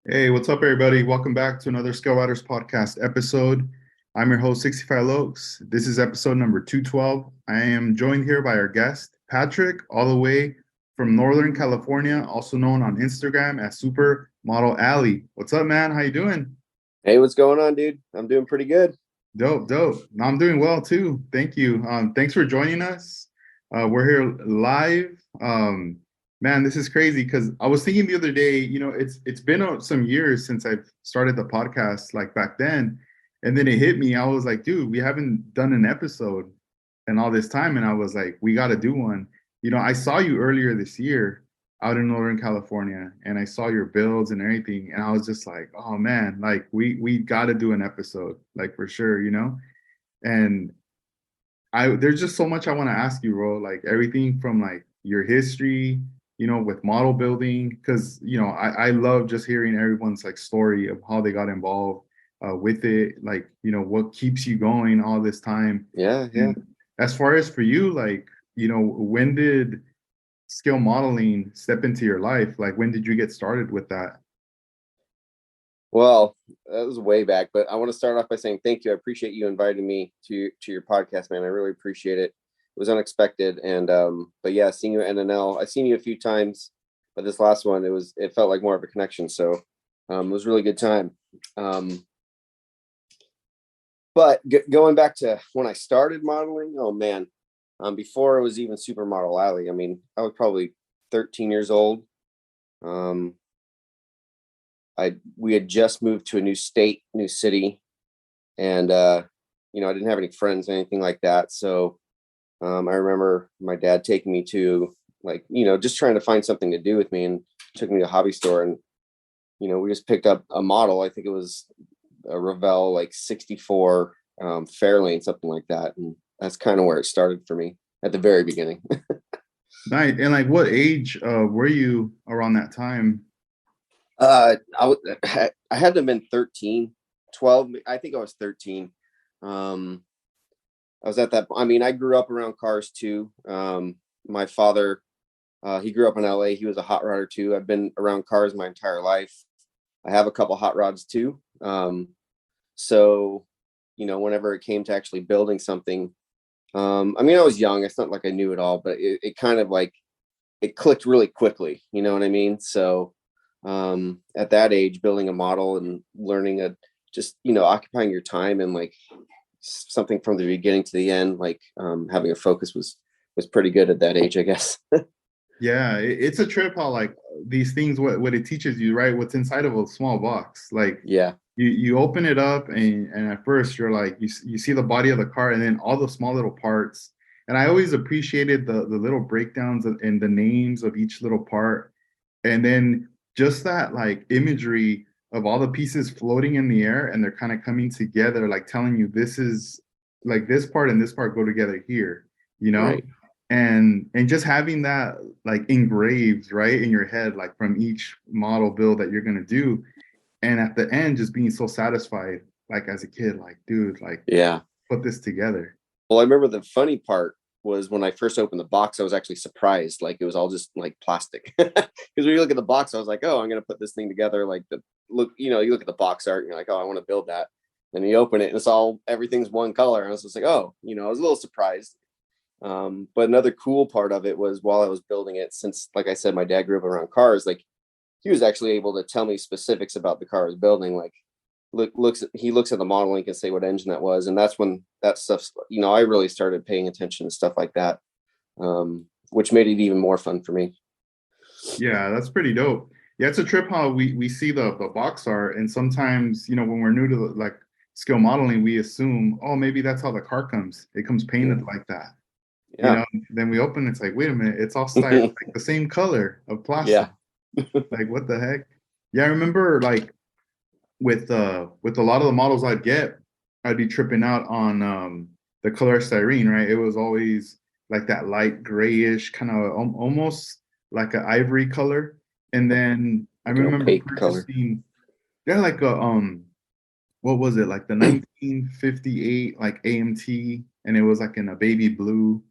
Hey, what's up, everybody? Welcome back to another Scale Riders podcast episode. I'm your host, 65 Lokes. This is episode number 212. I am joined here by our guest, Patrick, all the way from Northern California, also known on Instagram as Supermodel Alley. What's up, man? How you doing? Hey, what's going on, dude? I'm doing pretty good. Dope, dope. No, I'm doing well too. Thank you. Thanks for joining us. We're here live. Man, this is crazy because I was thinking the other day, it's been some years since I've started the podcast, like back then, and then it hit me. I was like, dude, we haven't done an episode in all this time, and I was like, we got to do one. I saw you earlier this year out in Northern California, and I saw your builds and everything, and I was just like, oh man, like we got to do an episode, like for sure. And I there's just so much I want to ask you, bro. Like everything from like your history, with model building, because I love just hearing everyone's like story of how they got involved with it, like what keeps you going all this time. Yeah, yeah. And as far as for you, like when did scale modeling step into your life? Like when did you get started with that? Well, that was way back, but I want to start off by saying thank you. I appreciate you inviting me to your podcast, man. I really appreciate it. It was unexpected, and but yeah, seeing you at NNL, I've seen you a few times, but this last one, it felt like more of a connection. So, it was a really good time. Um, but going back to when I started modeling, oh man, before it was even Supermodel Alley. I mean, I was probably 13 years old. Um, we had just moved to a new state, new city, and I didn't have any friends or anything like that. So I remember my dad taking me to just trying to find something to do with me, and took me to a hobby store, and we just picked up a model. I think it was a Revell like 64 Fairlane, something like that, and that's kind of where it started for me at the very beginning. Nice. And like what age were you around that time? I had to have been 13, 12. I think I was 13. Um, I was at that. I mean, I grew up around cars too. My father, he grew up in LA. He was a hot rodder too. I've been around cars my entire life. I have a couple hot rods too. So, whenever it came to actually building something, I mean, I was young. It's not like I knew it all, but it kind of like it clicked really quickly. You know what I mean? So, at that age, building a model and learning just occupying your time and like something from the beginning to the end, like having a focus was pretty good at that age, I guess. Yeah, it's a trip how like these things what it teaches you, right? What's inside of a small box. Like Yeah, you open it up and at first you're like you see the body of the car and then all the small little parts. And I always appreciated the little breakdowns and the names of each little part. And then just that like imagery of all the pieces floating in the air and they're kind of coming together, like telling you this is like this part and this part go together here, you know? right. And just having that like engraved right in your head, like from each model build that you're gonna do. And at the end, just being so satisfied, like as a kid, like, dude, like Yeah. put this together. Well, I remember the funny part was when I first opened the box, I was actually surprised. Like it was all just like plastic. Because when you look at the box, I was like, oh, I'm gonna put this thing together. Like you look at the box art and you're like, oh, I want to build that. Then you open it and everything's one color. And I was just like, oh, I was a little surprised. But another cool part of it was while I was building it, since like I said, my dad grew up around cars, like he was actually able to tell me specifics about the car I was building. Like he looks at the model and can say what engine that was, and that's when that stuff I really started paying attention to stuff like that, which made it even more fun for me. Yeah, that's pretty dope. Yeah, it's a trip how we see the box art, and sometimes when we're new to like skill modeling, we assume, oh, maybe that's how the car comes. It comes painted Yeah, like that. You yeah, know, then we open, it's like, wait a minute, it's all styled like the same color of plastic. yeah. Like what the heck? Yeah, I remember like with a lot of the models I'd get, I'd be tripping out on the color styrene, right? It was always like that light grayish kind of almost like an ivory color. And then I Like an remember opaque color. purchasing they're like a what was it? Like the 1958 like AMT, and it was like in a baby blue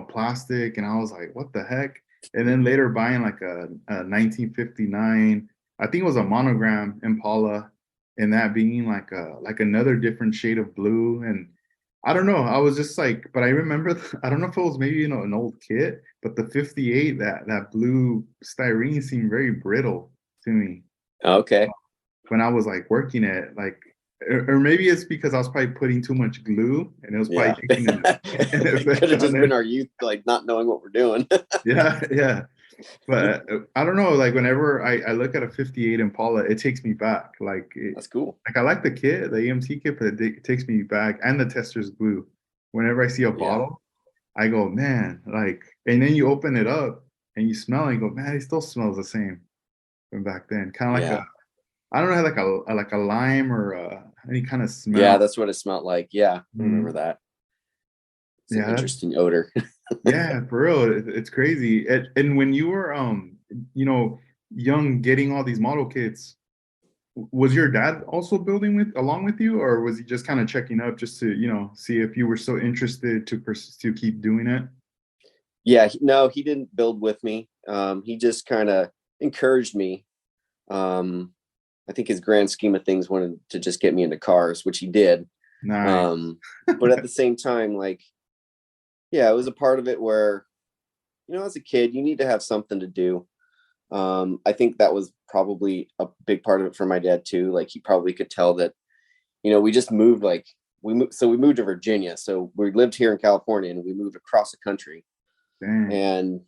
plastic, and I was like, what the heck? And then later buying like a 1959 I think it was a monogram Impala, and that being like another different shade of blue. And I don't know, I was just like, but I remember, I don't know if it was maybe, an old kit, but the 58, that blue styrene seemed very brittle to me Okay. when I was like working it, like, or maybe it's because I was probably putting too much glue and it was probably Yeah. taking an It could effect have on just been it. our youth, like not knowing what we're doing. Yeah, yeah. But I don't know, like whenever I look at a 58 Impala, it takes me back. That's cool. Like I like the kit, the AMT kit, but it takes me back, and the tester's glue. Whenever I see a Yeah. bottle, I go, man, like, and then you open it up and you smell it and you go, man, it still smells the same from back then. Kind of like Yeah. I don't know, like a lime or any kind of Yeah. smell. That's what it smelled like. Yeah. I remember Mm, that. It's an yeah, interesting odor. yeah, for real, it's crazy. And when you were you know, young, getting all these model kits, was your dad also building with along with you, or was he just kind of checking up just to, see if you were so interested to keep doing it? Yeah. No, he didn't build with me. He just kind of encouraged me. Um, I think his grand scheme of things wanted to just get me into cars, which he did. Nice. Um, but at the same time, like, yeah, it was a part of it where, as a kid, you need to have something to do. I think that was probably a big part of it for my dad too. Like he probably could tell that, we just moved, like we moved to Virginia. So we lived here in California and we moved across the country. Dang. And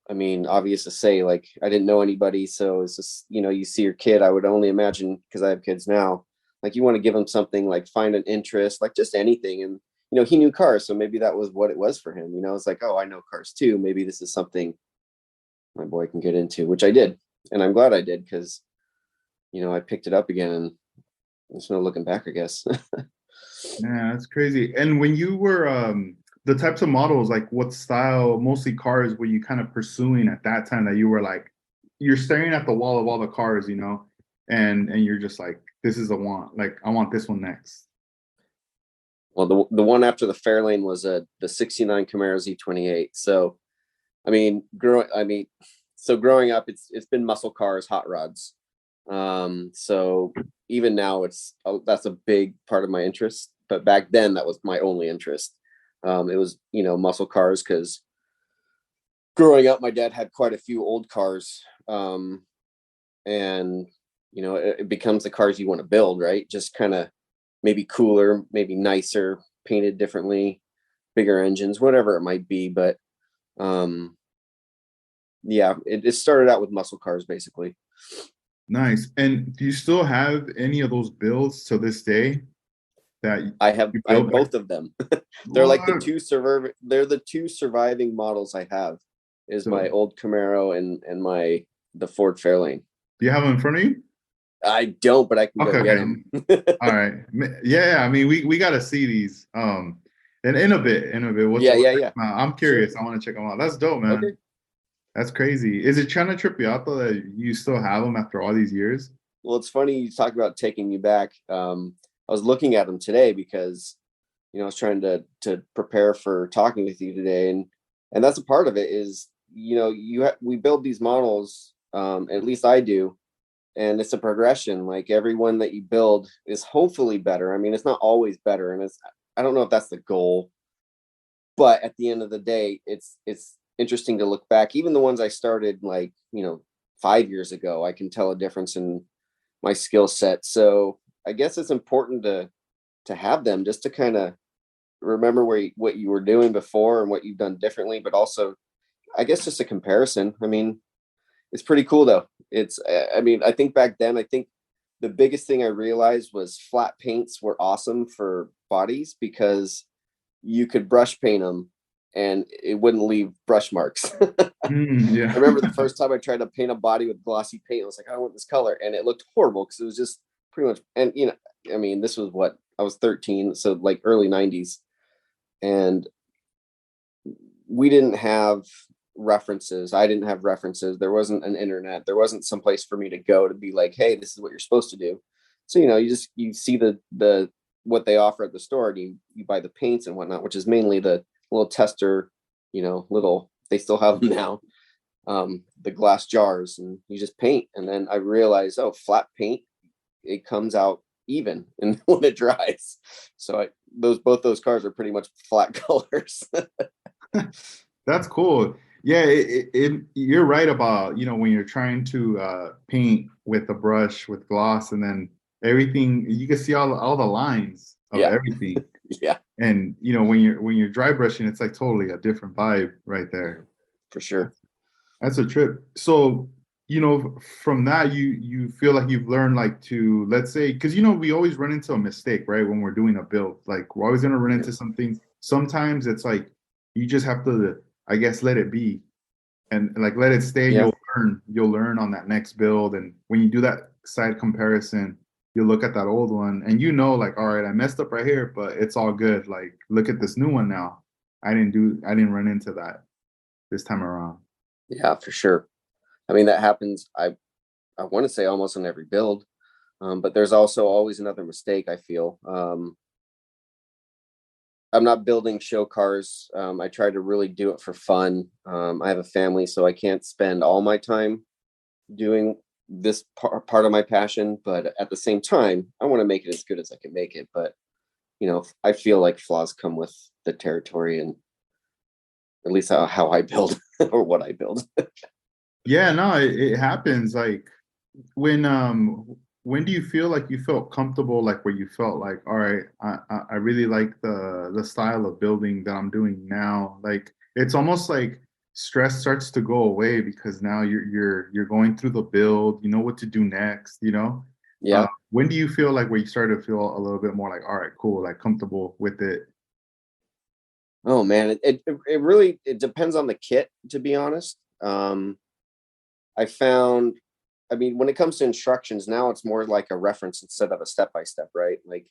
I mean, obvious to say, like I didn't know anybody. So it's just, you see your kid, I would only imagine, because I have kids now, like you want to give them something, like find an interest, like just anything. And, he knew cars. So maybe that was what it was for him. It's like, oh, I know cars too. Maybe this is something my boy can get into, which I did. And I'm glad I did because, I picked it up again and there's no looking back, I guess. Yeah, that's crazy. And when you were the types of models, like what style, mostly cars, were you kind of pursuing at that time that you were like, you're staring at the wall of all the cars, and you're just like, this is the one, like I want this one next. Well, the one after the Fairlane was the 69 Camaro Z28. So, I mean, growing up, it's been muscle cars, hot rods. So even now that's a big part of my interest, but back then that was my only interest. It was, muscle cars, because growing up, my dad had quite a few old cars. And it becomes the cars you want to build, right? Just kind of maybe cooler, maybe nicer, painted differently, bigger engines, whatever it might be. But yeah, it started out with muscle cars basically. Nice. And do you still have any of those builds to this day that you I built have back? both of them. What? They're the two surviving models I have, is my So, old Camaro and the Ford Fairlane. do you have them in front of you? I don't, but I can go Okay, get okay. them. All right. Yeah, I mean, we got to see these. And in a bit, Yeah, we'll yeah, check yeah. them out. I'm Sure. curious. I want to check them out. That's dope, man. Okay. That's crazy. Is it trying to trip you out though that you still have them after all these years? Well, it's funny you talk about taking me back. I was looking at them today because, I was trying to prepare for talking with you today, and that's a part of it. Is we build these models, at least I do, and it's a progression. Like every one that you build is hopefully better. I mean, it's not always better, and I don't know if that's the goal, but at the end of the day, it's interesting to look back. Even the ones I started, like 5 years ago, I can tell a difference in my skill set. So I guess it's important to have them, just to kind of remember what you were doing before and what you've done differently, but also I guess just a comparison. I mean, it's pretty cool though. I mean, I think back then, I think the biggest thing I realized was flat paints were awesome for bodies because you could brush paint them and it wouldn't leave brush marks. I Yeah. remember the first time I tried to paint a body with glossy paint, I was like, I want this color. And it looked horrible because it was just pretty much, and I mean, this was what I was 13. So like early 90s. And we didn't have references. I didn't have references. There wasn't an internet. There wasn't some place for me to go to be like, hey, this is what you're supposed to do. So, you see the what they offer at the store, and you buy the paints and whatnot, which is mainly the little tester, little, they still have them now. the glass jars, and you just paint. And then I realized, oh, flat paint, it comes out even and when it dries. So both those cars are pretty much flat colors. That's cool. Yeah, you're right about, when you're trying to paint with a brush with gloss and then everything, you can see all the lines of Yeah. everything. Yeah, And when you're dry brushing, it's like totally a different vibe right there. for sure. That's a trip. So, from that, you feel like you've learned like to, let's say, because we always run into a mistake, right? When we're doing a build, like we're always gonna run into something. Sometimes it's like you just have to, I guess, let it be and like let it stay. Yeah. You'll learn on that next build. And when you do that side comparison, you look at that old one and like, all right, I messed up right here, but it's all good. Like, look at this new one now. I didn't run into that this time around. Yeah, for sure. I mean, that happens. I want to say almost on every build, but there's also always another mistake. I feel I'm not building show cars. I try to really do it for fun. I have a family, so I can't spend all my time doing this part of my passion. But at the same time, I want to make it as good as I can make it. But I feel like flaws come with the territory, and at least how I build or what I build. Yeah, no, it happens. Like when do you feel like you felt comfortable, like where you felt like, all right, I really like the style of building that I'm doing now. Like it's almost like stress starts to go away because now you're going through the build, you know what to do next, you know? Yeah. When do you feel like where you started to feel a little bit more like, all right, cool, like comfortable with it? Oh man, it really it depends on the kit, to be honest. I found, I mean, when it comes to instructions, now it's more like a reference instead of a step by step, right? Like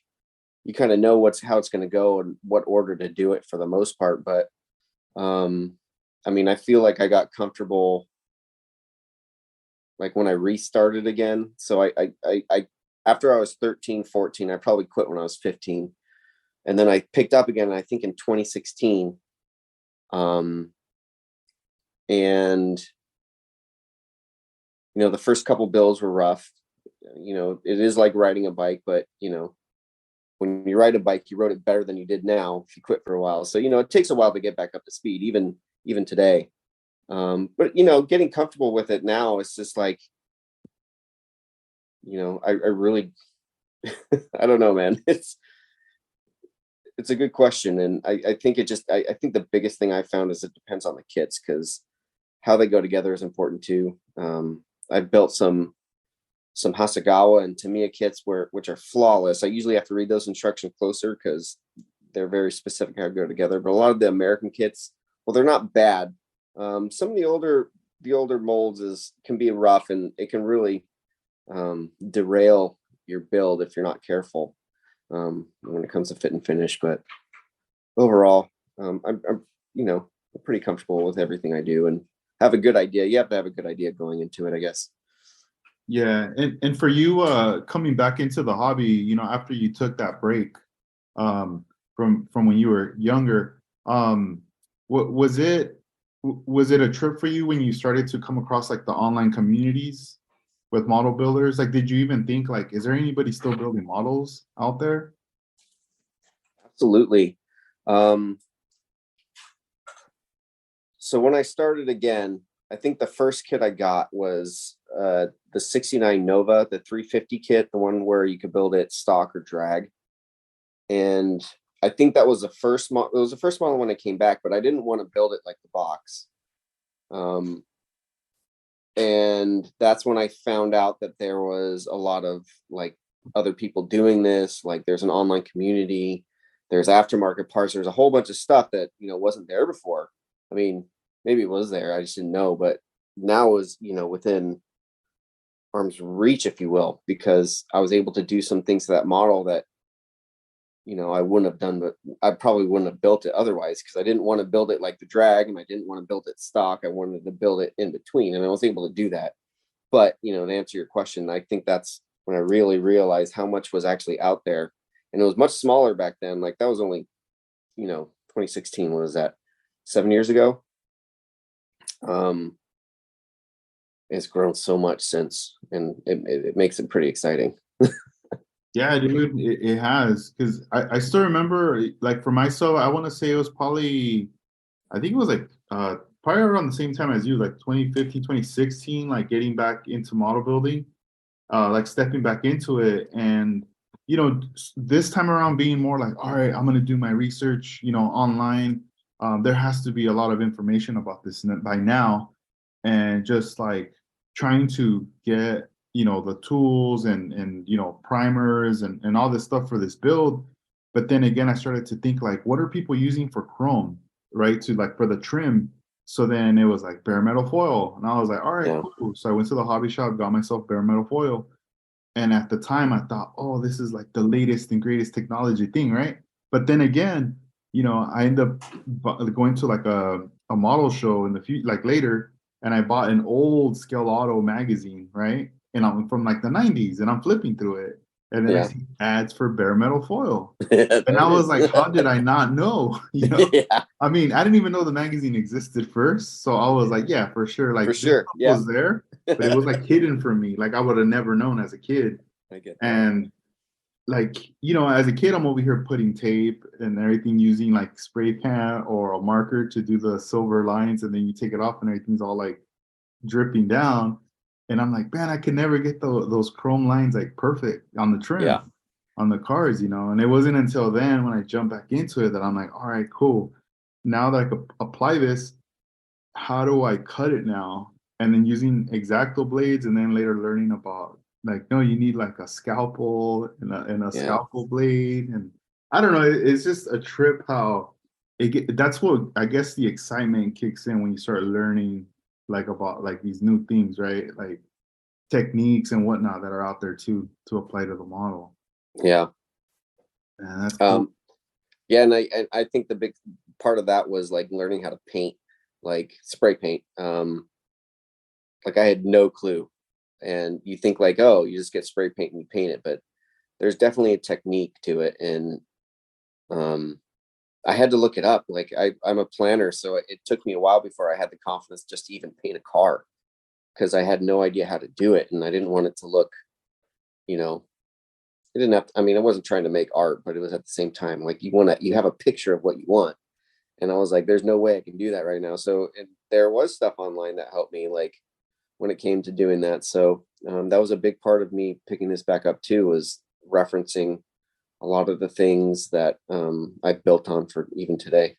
you kind of know how it's going to go and what order to do it for the most part. But um, I mean, I feel like I got comfortable like when I restarted again. So I after I was 13, 14, I probably quit when I was 15. And then I picked up again, I think in 2016. Um, and the first couple bills were rough. It is like riding a bike, but when you ride a bike, you rode it better than you did now if you quit for a while. So it takes a while to get back up to speed, even today. But getting comfortable with it now, it's just like I really I don't know, man. It's a good question, and I think I think the biggest thing I found is it depends on the kits because how they go together is important too. I've built some Hasegawa and Tamiya kits which are flawless. I usually have to read those instructions closer because they're very specific how to go together. But a lot of the American kits, well, they're not bad. Some of the older molds can be rough, and it can really derail your build if you're not careful when it comes to fit and finish. But overall, I'm pretty comfortable with everything I do and have a good idea. You have to have a good idea going into it, I guess. Yeah, and for you coming back into the hobby, after you took that break from when you were younger, what was it a trip for you when you started to come across like the online communities with model builders? Like, did you even think like, is there anybody still building models out there? Absolutely. Um, so when I started again, I think the first kit I got was the 69 Nova, the 350 kit, the one where you could build it stock or drag. And I think that was the first model. It was the first model when it came back, but I didn't want to build it like the box. Um, and that's when I found out that there was a lot of like other people doing this. Like there's an online community, there's aftermarket parts, there's a whole bunch of stuff that wasn't there before. I mean, maybe it was there, I just didn't know, but now is within arm's reach, if you will, because I was able to do some things to that model that I wouldn't have done, but I probably wouldn't have built it otherwise because I didn't want to build it like the drag and I didn't want to build it stock. I wanted to build it in between, and I was able to do that. But to answer your question, I think that's when I really realized how much was actually out there, and it was much smaller back then. Like that was only 2016. What was that? 7 years ago. it's grown so much since, and it makes it pretty exciting. Yeah, dude, it has. Because I still remember, like for myself, I want to say it was probably, I think it was like probably around the same time as you, like 2015, 2016, like getting back into model building, like stepping back into it. And, this time around being more like, all right, I'm gonna do my research, online. There has to be a lot of information about this by now, and just like trying to get, the tools and primers and all this stuff for this build. But then again, I started to think like, what are people using for chrome, right? To like for the trim. So then it was like bare metal foil. And I was like, all right, Yeah, cool. So I went to the hobby shop, got myself bare metal foil. And at the time, I thought, oh, this is like the latest and greatest technology thing, right? But then again, I end up going to like a model show in the future, like later, and I bought an old Scale Auto magazine, right? And I'm from like the 90s, and I'm flipping through it. And then I yeah. see ads for bare metal foil. And There I it was is. like, how did I not know? Yeah, I mean, I didn't even know the magazine existed first. So I was like, yeah, for sure. for Like this sure. stuff Yeah, was there, but it was like hidden from me. Like I would have never known as a kid. I get that. And like, as a kid, I'm over here putting tape and everything using like spray paint or a marker to do the silver lines. And then you take it off and everything's all like dripping down. And I'm like, man, I can never get those chrome lines like perfect on the Yeah, trim on the cars, And it wasn't until then when I jumped back into it that I'm like, all right, cool. Now that I could apply this, how do I cut it now? And then using X-Acto blades, and then later learning about like, no, you need like a scalpel and a yeah, scalpel blade. And I don't know, it's just a trip how that's what I guess the excitement kicks in when you start learning like about like these new things, right? Like techniques and whatnot that are out there too to apply to the model. yeah. Man, that's cool. Um, yeah, and I think the big part of that was like learning how to paint, like spray paint. Like I had no clue. And you think like, oh, you just get spray paint and you paint it, but there's definitely a technique to it. And um, I had to look it up. Like I'm a planner, so it took me a while before I had the confidence just to even paint a car because I had no idea how to do it, and I didn't want it to look, you know, it didn't have. I mean, I wasn't trying to make art, but it was at the same time like you have a picture of what you want, and I was like, there's no way I can do that right now. So and there was stuff online that helped me, like when it came to doing that. So that was a big part of me picking this back up too, was referencing a lot of the things that I've built on for even today.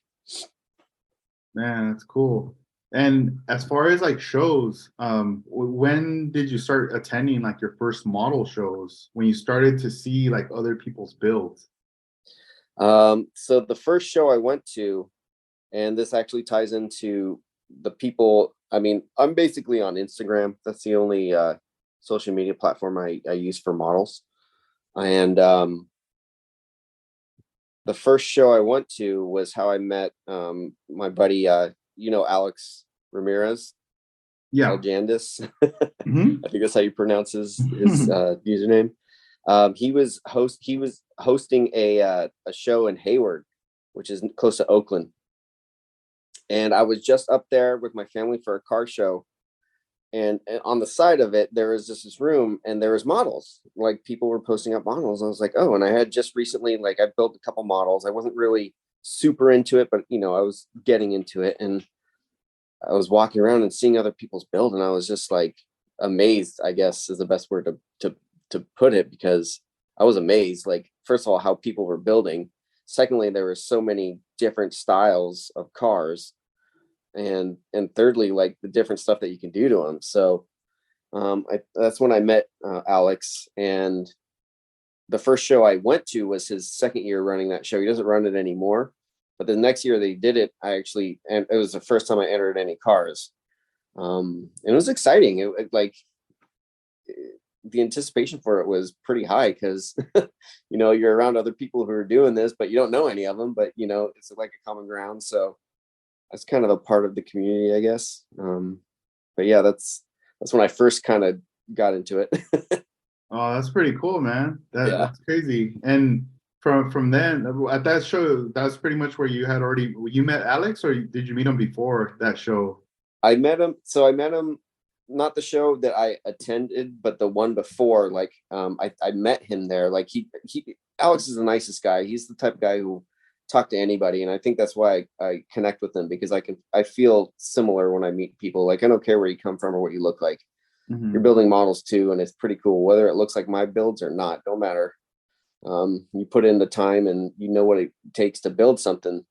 Man, that's cool. And as far as like shows, when did you start attending like your first model shows? When you started to see like other people's builds? So the first show I went to, and this actually ties into the people. I mean, I'm basically on Instagram. That's the only social media platform I use for models. And the first show I went to was how I met my buddy, Alex Ramirez, Yeah. Aljandis. Hmm. I think that's how you pronounce his username. He was hosting a show in Hayward, which is close to Oakland, and I was just up there with my family for a car show. And on the side of it, there was just this room, and there was models. Like people were posting up models. I was like, oh, and I had just recently, like, I built a couple models. I wasn't really super into it, but I was getting into it, and I was walking around and seeing other people's build, and I was just like amazed, I guess is the best word to put it, because I was amazed. Like, first of all, how people were building. Secondly, there were so many different styles of cars, and thirdly, like the different stuff that you can do to them. So that's when I met Alex, and the first show I went to was his second year running that show. He doesn't run it anymore, but the next year they did it, and it was the first time I entered any cars. And it was exciting. The anticipation for it was pretty high because, you're around other people who are doing this, but you don't know any of them, but it's like a common ground. So that's kind of a part of the community, I guess. But yeah, that's when I first kind of got into it. Oh, that's pretty cool, man. Yeah. That's crazy. And from then at that show, that's pretty much where you met Alex, or did you meet him before that show? I met him. So I met him. not the show that I attended, but the one before. Like, I met him there. Like he Alex is the nicest guy. He's the type of guy who talk to anybody, and I think that's why I connect with him, because I feel similar when I meet people. Like, I don't care where you come from or what you look like. You're Mhm. building models too, and it's pretty cool whether it looks like my builds or not. Don't matter. You put in the time and you know what it takes to build something,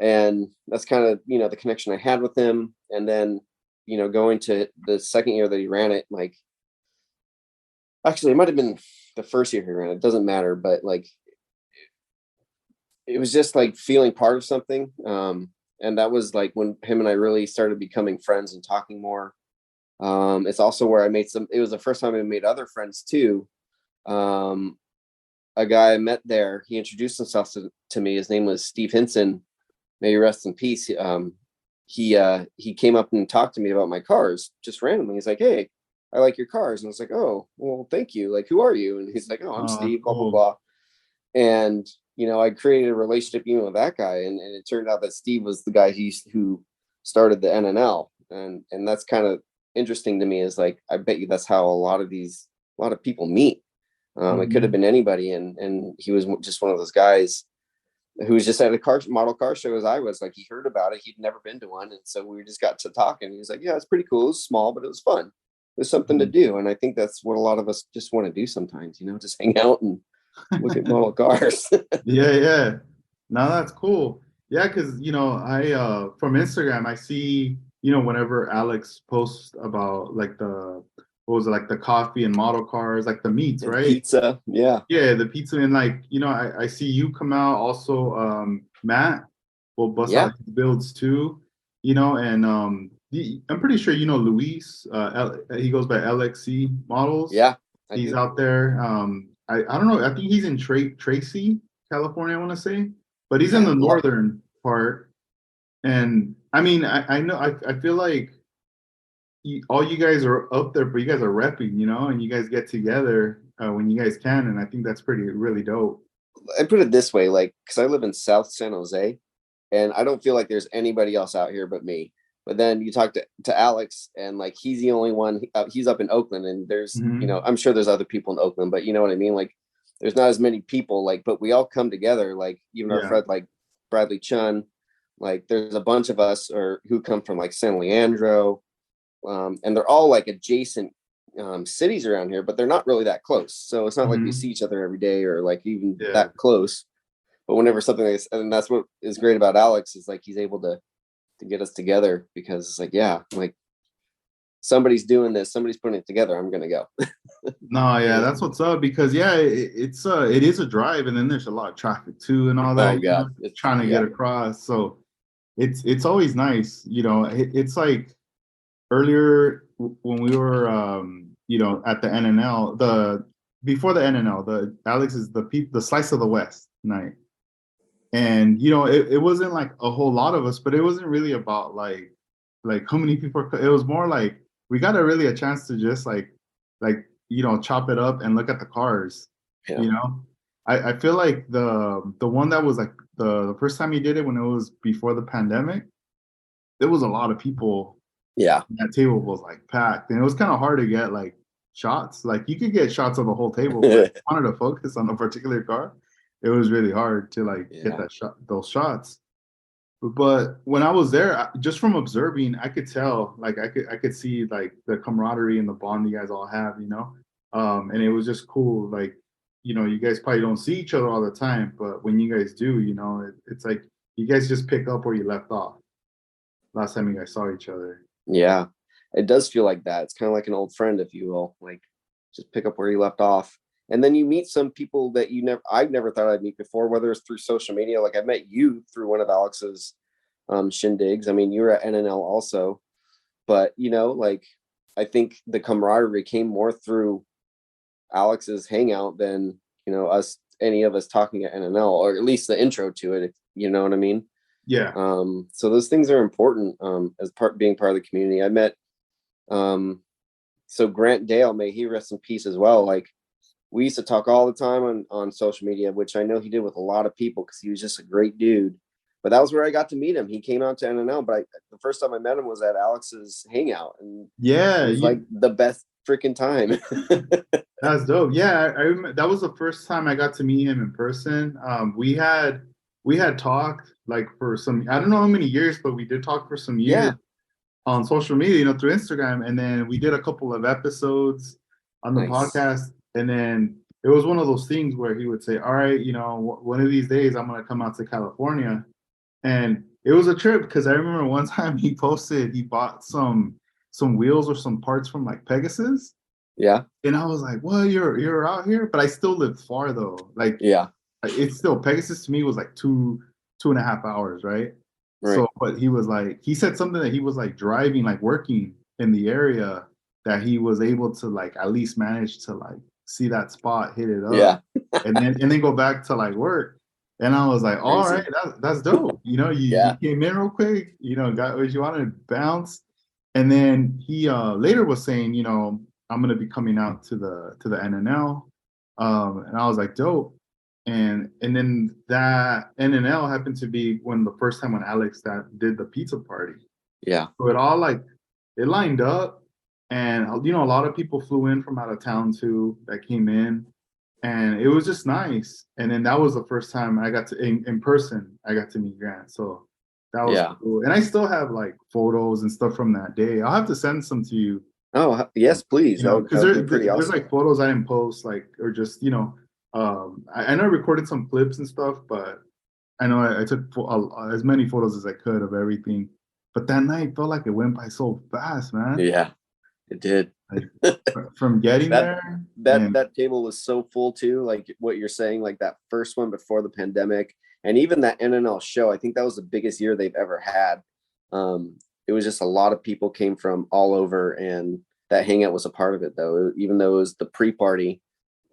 and that's kind of, the connection I had with him. And then, going to the second year that he ran it, like, actually it might have been the first year he ran it, doesn't matter, but like, it was just like feeling part of something. And that was like when him and I really started becoming friends and talking more. It's also where it was the first time I made other friends too. um, a guy I met there, he introduced himself to me. His name was Steve Hinson. May he rest in peace. He came up and talked to me about my cars just randomly. He's like, "Hey, I like your cars," and I was like, "Oh, well, thank you. Like, who are you?" And he's like, "Oh, I'm Oh, that's Steve. Blah blah cool. blah." And I created a relationship even with that guy, and it turned out that Steve was the guy who started the NNL, and that's kind of interesting to me. Is like, I bet you that's how a lot of people meet. It could have Mhm. been anybody, and he was just one of those guys who was just at a model car show as I was. Like, he heard about it, he'd never been to one, and so we just got to talking. He was like, "Yeah, it's pretty cool. It was small, but it was fun. There's something to Mhm. do," and I think that's what a lot of us just want to do sometimes. Just hang out and look at model cars. Yeah, yeah. No, that's cool. Yeah, because I from Instagram I see, whenever Alex posts about like the what was it, like the coffee and model cars, like the meats, And right? pizza, yeah, Yeah, the pizza and like, I see you come out also, Matt will bust yeah, out his builds too, and I'm pretty sure Luis, he goes by LXC models. yeah, I He's do. out there. I don't know, I think he's in Tracy, California, I want to say, but he's in Yeah, the well, northern part. And I mean, I know I feel like all you guys are up there, but you guys are repping, and you guys get together when you guys can, and I think that's pretty really dope. I put it this way, like, because I live in South San Jose, and I don't feel like there's anybody else out here but me. But then you talk to Alex, and like, he's the only one. He's up in Oakland, and there's, Hmm. I'm sure there's other people in Oakland, but you know what I mean. Like, there's not as many people. Like, but we all come together. Like, even our Yeah. friend, like Bradley Chun, like there's a bunch of us or who come from like San Leandro, and they're all like adjacent cities around here, but they're not really that close. So it's not like we Hmm. see each other every day or like even Yeah. that close. But whenever something like this, and that's what is great about Alex, is like he's able to get us together, because it's like, yeah, like, somebody's doing this, somebody's putting it together. I'm gonna go. No, You yeah, know? that's what's up because yeah, it is a drive and then there's a lot of traffic too and all Oh that, god, trying to get yeah, across. So it's always nice, it's like earlier when we were at the NNL, the before the NNL, the Alex is the Slice of the West night. And it wasn't like a whole lot of us, but it wasn't really about like how many people it was more like we got a chance to just like chop it up and look at the cars. yeah, you know I feel like the one that was like the first time he did it when it was before the pandemic, there was a lot of people. yeah. That table was like packed and it was kind of hard to get like shots. Like you could get shots of the whole table, but if you wanted to focus on a particular car, it was really hard to like get Yeah, that shot, those shots. But when I was there, just from observing, I could tell, like I could see like the camaraderie and the bond you guys all have. And it was just cool. Like, you guys probably don't see each other all the time, but when you guys do, it's like you guys just pick up where you left off last time you guys saw each other. yeah. It does feel like that. It's kind of like an old friend, if you will. Like, just pick up where you left off. And then you meet some people that I've never thought I'd meet before, whether it's through social media. Like, I met you through one of Alex's shindigs. I mean, you were at NNL also, but like, I think the camaraderie came more through Alex's hangout than any of us talking at NNL, or at least the intro to it. If you know what I mean. Yeah. So those things are important, as being part of the community. I met um, so Grant Dale, may he rest in peace as well. Like, we used to talk all the time on social media, which I know he did with a lot of people because he was just a great dude. but that was where I got to meet him. He came out to NNL, but the first time I met him was at Alex's hangout, and it Yeah, was like the best freaking time. that's dope. Yeah, I remember that was the first time I got to meet him in person. We had talked like for some, I don't know how many years, but we did talk for some years Yeah, on social media, through Instagram, and then we did a couple of episodes on the nice. podcast, and then it was one of those things where he would say, "All right, one of these days I'm gonna come out to California," and it was a trip because I remember one time he posted he bought some wheels or some parts from like Pegasus. Yeah, And I was like, "Well, you're out here," but I still lived far though. Like yeah, it's still Pegasus to me was like 2.5 hours, right? right. So, but he was like, he said something that he was like driving, like working in the area that he was able to like at least manage to like see that spot, hit it up, Yeah, and then go back to like work. And I was like, all right, crazy. that's dope. You Yeah, came in real quick, got what you wanted, bounce. And then he later was saying, I'm gonna be coming out to the NNL. And I was like, dope. And then that NNL happened to be when the first time when Alex that did the pizza party. yeah, So it all like it lined up, and a lot of people flew in from out of town too that came in, and it was just nice. And then that was the first time I got to in person I got to meet Grant. So that was yeah. cool. And I still have like photos and stuff from that day. I'll have to send some to you, Oh, yes, please. That because would be pretty there's awesome. like photos I didn't post, like, or just, I know I recorded some clips and stuff, but I know I took as many photos as I could of everything. But that night felt like it went by so fast, man. Yeah, it did. Like from getting that there that and that table was so full too, like what you're saying, like that first one before the pandemic, and even that NNL show. I think that was the biggest year they've ever had. It was just a lot of people came from all over, and that hangout was a part of it, though. Even though it was the pre-party,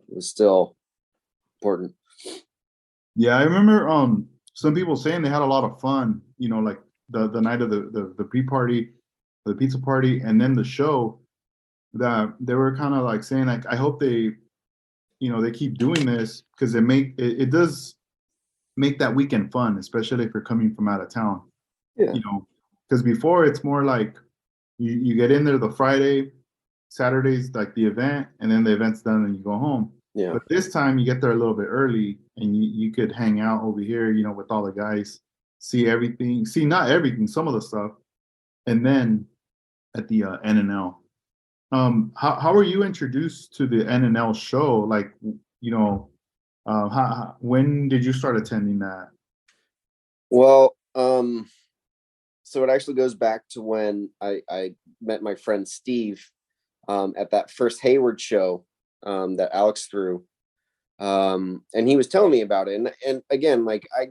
it was still important. yeah, I remember some people saying they had a lot of fun, like the night of the pre-party, the pizza party, and then the show, that they were kind of like saying like I hope they keep doing this because it does make that weekend fun, especially if you're coming from out of town, Yeah, you know, because before it's more like you get in there the Friday, Saturday's like the event, and then the event's done and you go home. yeah, But this time you get there a little bit early and you could hang out over here, with all the guys, see everything, see not everything, some of the stuff, and then at the NNL. How were you introduced to the NNL show? Like, when did you start attending that? well, so it actually goes back to when I met my friend Steve, at that first Hayward show, that Alex threw. And he was telling me about it. And again, like, I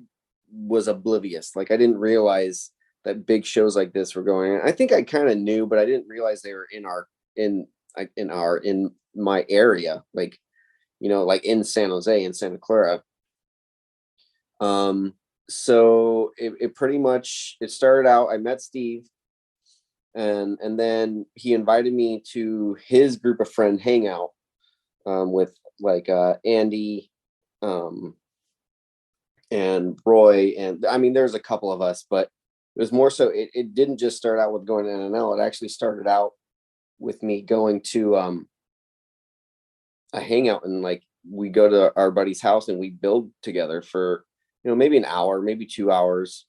was oblivious. Like, I didn't realize that big shows like this were going on. I think I kind of knew, but I didn't realize they were in my area, like, like in San Jose, in Santa Clara. So it pretty much, it started out, I met Steve, and then he invited me to his group of friend hangout, with like Andy, um, and Roy, and I mean there's a couple of us, but it was more so, it didn't just start out with going to NNL. It actually started out with me going to a hangout, and like we go to our buddy's house and we build together for maybe an hour, maybe 2 hours.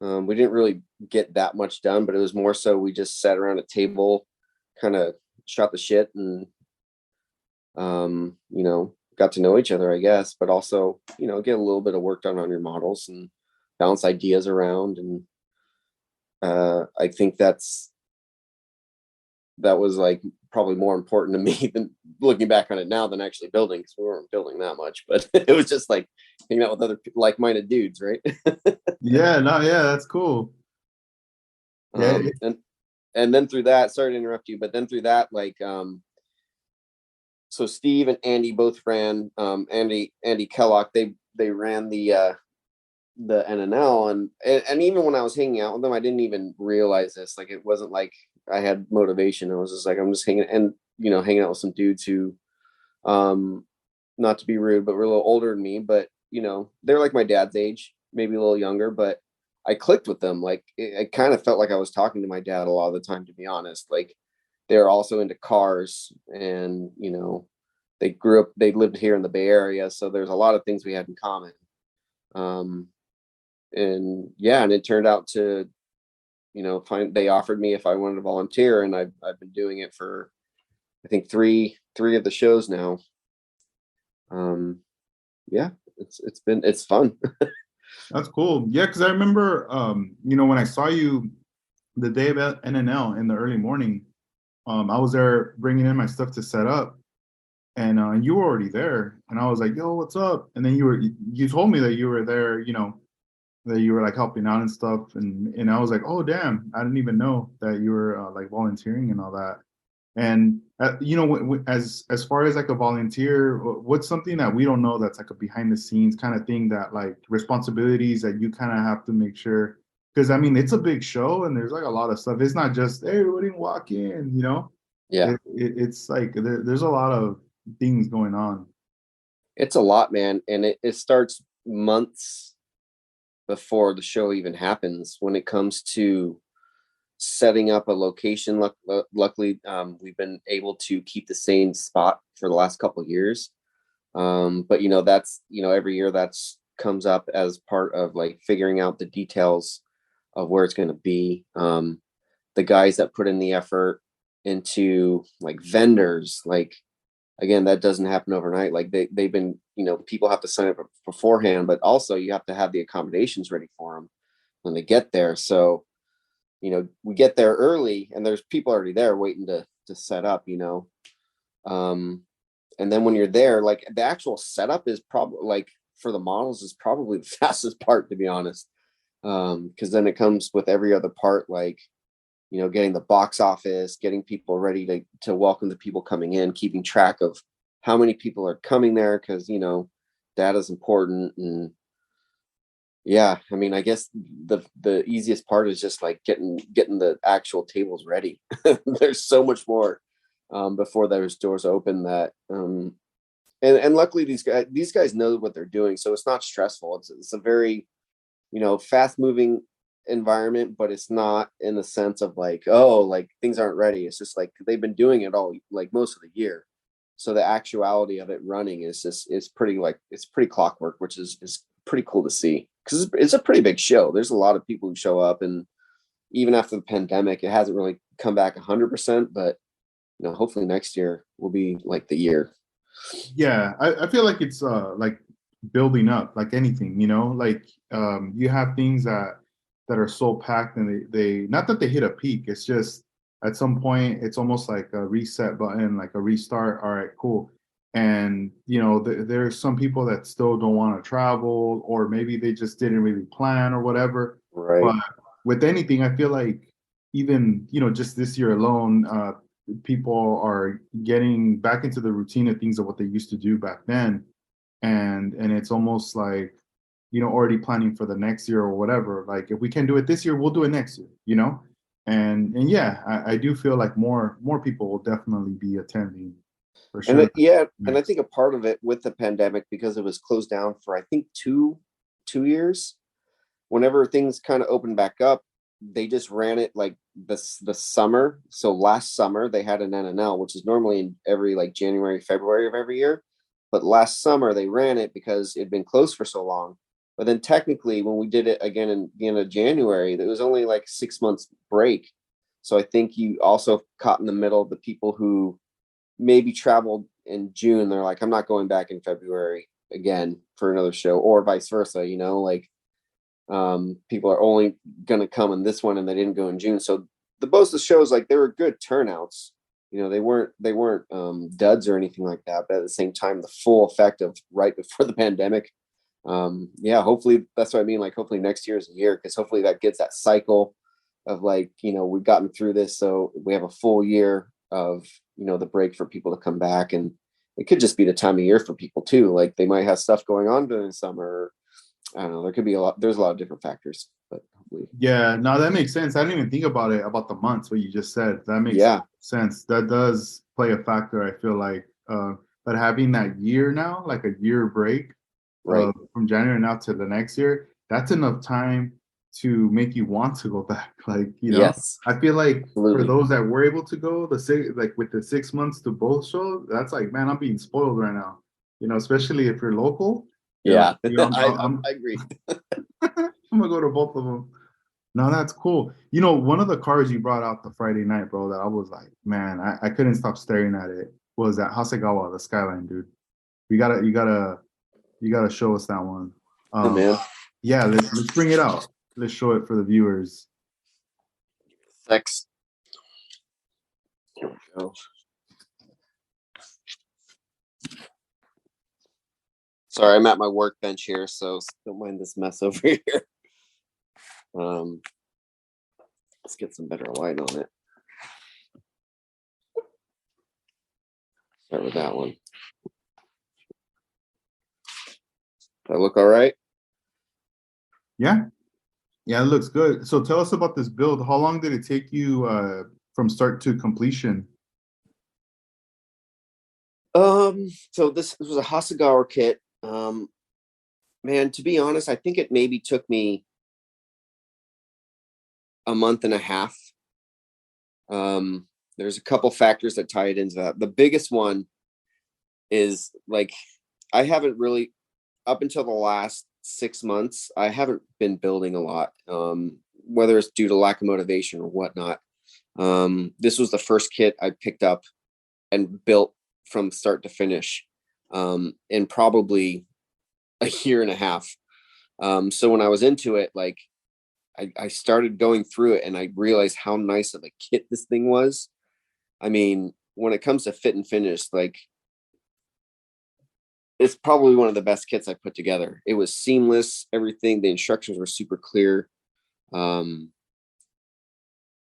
We didn't really get that much done, but it was more so we just sat around a table, kind of shot the shit, and got to know each other, I guess, but also, get a little bit of work done on your models and bounce ideas around. And I think that was like probably more important to me than looking back on it now than actually building, because we weren't building that much, but it was just like hanging out with other like-minded dudes, right? Yeah, no, yeah, that's cool. Yeah, um, and and then through that, sorry to interrupt you, but then through that, like, so Steve and Andy both ran, Andy Kellogg, they ran the NNL, and even when I was hanging out with them, I didn't even realize this. Like, it wasn't like I had motivation. I was just like, I'm just hanging, and hanging out with some dudes who, um, not to be rude, but were a little older than me, but they're like my dad's age, maybe a little younger, but I clicked with them. Like it kind of felt like I was talking to my dad a lot of the time, to be honest. Like they're also into cars, and they lived here in the Bay Area, so there's a lot of things we had in common. Um, and yeah, and it turned out to, they offered me if I wanted to volunteer, and I've been doing it for I think three of the shows now. Um, yeah, it's fun. That's cool. Yeah, because I remember, when I saw you the day of NNL in the early morning, I was there bringing in my stuff to set up, and you were already there, and I was like, "Yo, what's up?" And then you told me that you were there, that you were like helping out and stuff, and I was like, "Oh, damn, I didn't even know that you were like volunteering and all that." And as far as like a volunteer, what's something that we don't know that's like a behind the scenes kind of thing, that like responsibilities that you kind of have to make sure? Because I mean, it's a big show and there's like a lot of stuff. It's not just, hey, everybody walk in, Yeah, it's like there's a lot of things going on. it's a lot, man, and it starts months before the show even happens when it comes to setting up a location. Luckily, we've been able to keep the same spot for the last couple of years. But that's every year that's comes up as part of like figuring out the details of where it's going to be. The guys that put in the effort into like vendors, like again, that doesn't happen overnight. Like they've been, people have to sign up beforehand, but also you have to have the accommodations ready for them when they get there. So we get there early and there's people already there waiting to set up. um and then when you're there, like the actual setup is probably like for the models is probably the fastest part, to be honest. Because then it comes with every other part, like getting the box office, getting people ready to welcome the people coming in, keeping track of how many people are coming there, because data is important. And yeah, I mean, I guess the easiest part is just like getting the actual tables ready. There's so much more before those doors open, that and luckily these guys know what they're doing, so it's not stressful. It's a very fast moving environment, but it's not in the sense of like, oh, like things aren't ready. It's just like they've been doing it all like most of the year. So the actuality of it running is pretty, like it's pretty clockwork, which is pretty cool to see, because it's a pretty big show. There's a lot of people who show up, and even after the pandemic, it hasn't really come back 100%. But hopefully next year will be like the year. Yeah, I feel like it's like building up, like anything, like you have things that are so packed, and they not that they hit a peak, it's just at some point it's almost like a reset button, like a restart. All right, cool. And there's some people that still don't want to travel, or maybe they just didn't really plan or whatever. But Right. with anything, I feel like even just this year alone, people are getting back into the routine of things of what they used to do back then, and it's almost like already planning for the next year or whatever. Like if we can do it this year, we'll do it next year, and yeah, I do feel like more people will definitely be attending for sure Yeah, and I next. think a part of it with the pandemic, because it was closed down for I think two years. Whenever things kind of opened back up, they just ran it like the summer. So last summer they had an NNL, which is normally in every like January, February of every year. But last summer they ran it because it'd been closed for so long. But then technically, when we did it again in the end of January, there was only like 6 months break. So I think you also caught in the middle of the people who maybe traveled in June. They're like, I'm not going back in February again for another show, or vice versa. Like people are only going to come in this one and they didn't go in June. So the both of the shows, like they were good turnouts. They weren't duds or anything like that. But at the same time, the full effect of right before the pandemic. Yeah, hopefully that's what I mean. Like hopefully next year is a year, because hopefully that gets that cycle of like, we've gotten through this, so we have a full year of the break for people to come back. And it could just be the time of year for people too. Like they might have stuff going on during the summer. I don't know. There could be there's a lot of different factors, but hopefully. Yeah, no, that makes sense. I didn't even think about it, about the months, what you just said. That makes Yeah, sense. That does play a factor, I feel like. But having that year now, like a year break right. from January now to the next year, that's enough time to make you want to go back. Like, Yes, I feel like for absolutely. those that were able to go, like with the 6 months to both shows, that's like, man, I'm being spoiled right now. Especially if you're local, you're like, Yeah, I agree. I'm gonna go to both of them. No, that's cool. One of the cars you brought out the Friday night, bro, that I was like, man, I couldn't stop staring at it. Was that Hasegawa, the Skyline, dude? You gotta show us that one. Yeah, Um, man. yeah, let's bring it out. Let's show it for the viewers. Sex. Here we go. Sorry, I'm at my workbench here, so don't mind this mess over here. Um, let's get some better light on it. Start with that one. Does that look all right? Yeah, yeah, it looks good. So tell us about this build. How long did it take you from start to completion? So this was a Hasegawa kit. Man, to be honest, I think it maybe took me a month and a half. There's a couple factors that tie it into that. The biggest one is like I haven't really up until the last 6 months, I haven't been building a lot. Whether it's due to lack of motivation or whatnot. This was the first kit I picked up and built from start to finish in probably a year and a half. So when I was into it, like I started going through it and I realized how nice of a kit this thing was. I mean, when it comes to fit and finish, like it's probably one of the best kits I put together. It was seamless, everything. The instructions were super clear. Um,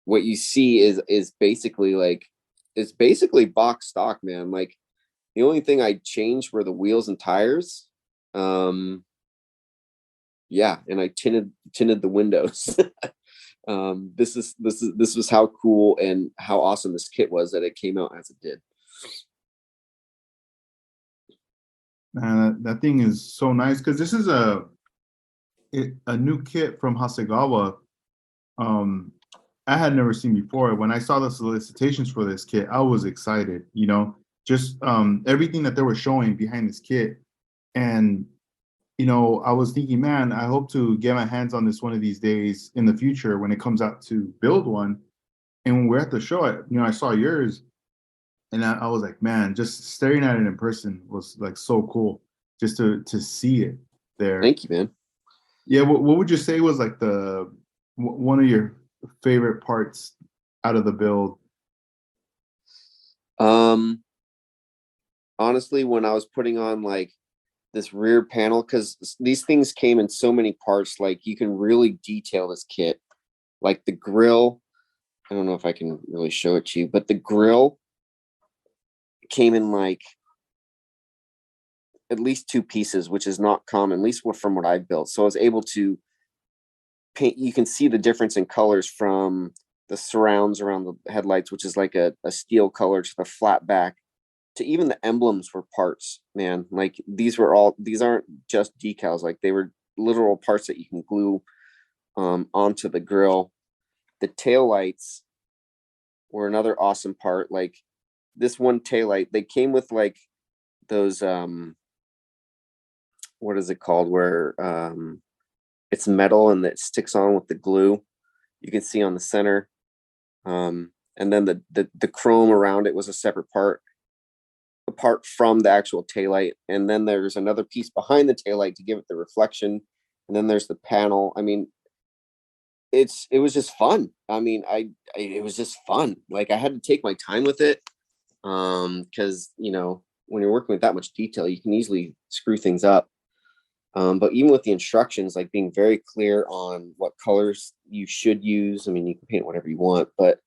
what you see is basically like it's basically box stock, man. Like the only thing I changed were the wheels and tires. Yeah, and I tinted the windows. This was how cool and how awesome this kit was that it came out as it did. Man, that thing is so nice because this is a new kit from Hasegawa. Um, I had never seen before. When I saw the solicitations for this kit, I was excited. Just everything that they were showing behind this kit, and I was thinking, man, I hope to get my hands on this one of these days in the future when it comes out to build one. And when we're at the show, I saw yours, and I was like, man, just staring at it in person was like so cool, just to see it there. Thank you, man. Yeah, what would you say was like one of your favorite parts out of the build? Um, Honestly, when I was putting on like this rear panel, because these things came in so many parts, like you can really detail this kit. Like the grill, I don't know if I can really show it to you, but the grill came in like at least two pieces, which is not common, at least from what I've built. So I was able to paint. You can see the difference in colors from the surrounds around the headlights, which is like a steel color, to the flat back, to even the emblems were parts, man. Like these aren't just decals, like they were literal parts that you can glue onto the grill. The tail lights were another awesome part. Like this one tail light, they came with like those what is it called, where it's metal and it sticks on with the glue. You can see on the center. And then the chrome around it was a separate part apart from the actual taillight. And then there's another piece behind the taillight to give it the reflection. And then there's the panel. I mean, it was just fun. I mean, it was just fun. Like I had to take my time with it. Because when you're working with that much detail, you can easily screw things up. But even with the instructions, like being very clear on what colors you should use. I mean, you can paint whatever you want, but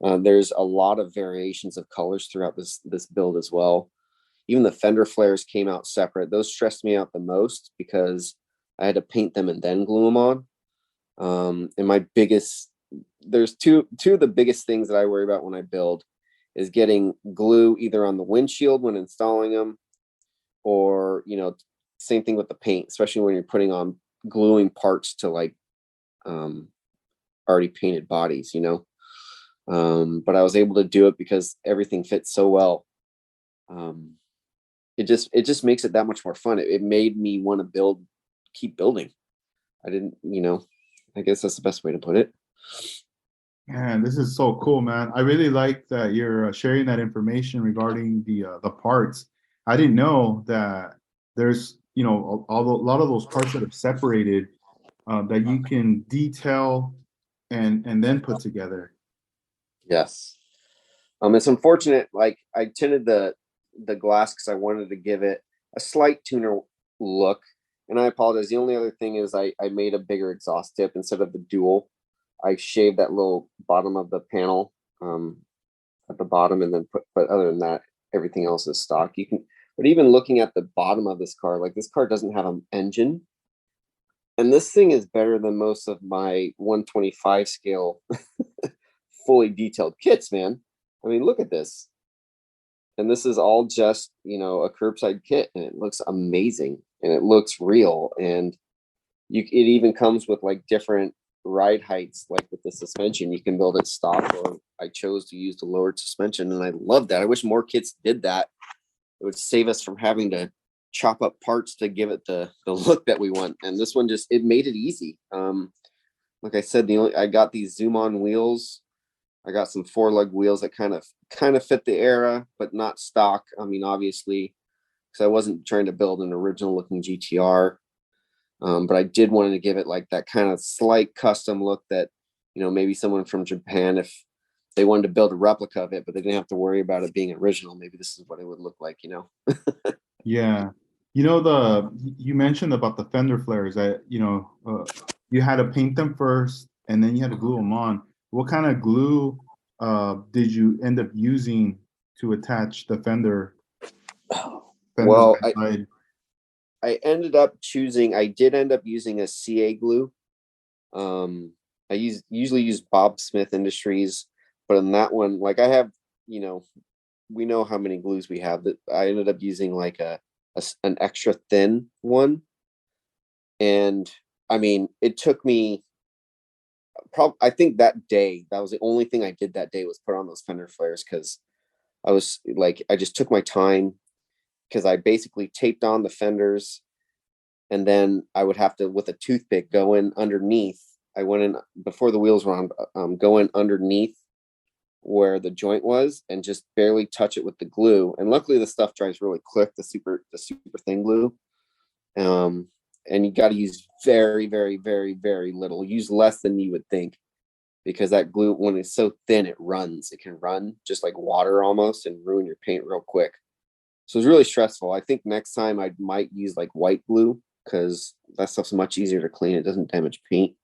there's a lot of variations of colors throughout this build as well. Even the fender flares came out separate. Those stressed me out the most because I had to paint them and then glue them on. And there's two of the biggest things that I worry about when I build is getting glue either on the windshield when installing them, or same thing with the paint, especially when you're putting on gluing parts to like already painted bodies, but I was able to do it because everything fits so well. Um, it just makes it that much more fun. It made me want to keep building. I didn't, I guess that's the best way to put it. Man, this is so cool, man. I really like that you're sharing that information regarding the parts. I didn't know that there's, a lot of those parts that are separated that you can detail and then put together. Yes. It's unfortunate. Like I tinted the glass because I wanted to give it a slight tuner look, and I apologize. The only other thing is I made a bigger exhaust tip instead of the dual. I shaved that little bottom of the panel at the bottom, and then but other than that, everything else is stock. But even looking at the bottom of this car, like this car doesn't have an engine, and this thing is better than most of my 125 scale fully detailed kits, man. I mean, look at this. And this is all just, a curbside kit, and it looks amazing and it looks real. And it even comes with like different ride heights, like with the suspension. You can build it stock, or I chose to use the lowered suspension, and I love that. I wish more kits did that. It would save us from having to chop up parts to give it the look that we want. And this one it made it easy. Like I said, I got these zoom on wheels. I got some 4-lug wheels that kind of fit the era, but not stock. I mean, obviously, because I wasn't trying to build an original looking GTR. But I did want to give it like that kind of slight custom look that, maybe someone from Japan, if they wanted to build a replica of it, but they didn't have to worry about it being original, maybe this is what it would look like, Yeah. You mentioned about the fender flares that, you had to paint them first and then you had to glue them on. What kind of glue did you end up using to attach the fenders Well, inside? I did end up using a CA glue. I usually use Bob Smith Industries, but in that one, like I have, we know how many glues we have. That I ended up using like an extra thin one, and I mean, it took me I think that day, that was the only thing I did that day was put on those fender flares, because I was like, I just took my time, because I basically taped on the fenders, and then I would have to, with a toothpick, go in underneath. I went in before the wheels were on, go in underneath where the joint was and just barely touch it with the glue. And luckily the stuff dries really quick, the super thin glue. And you got to use very, very, very, very little. Use less than you would think, because that glue, when it's so thin, it runs. It can run just like water almost and ruin your paint real quick. So it's really stressful. I think next time I might use like white glue, because that stuff's much easier to clean. It doesn't damage paint.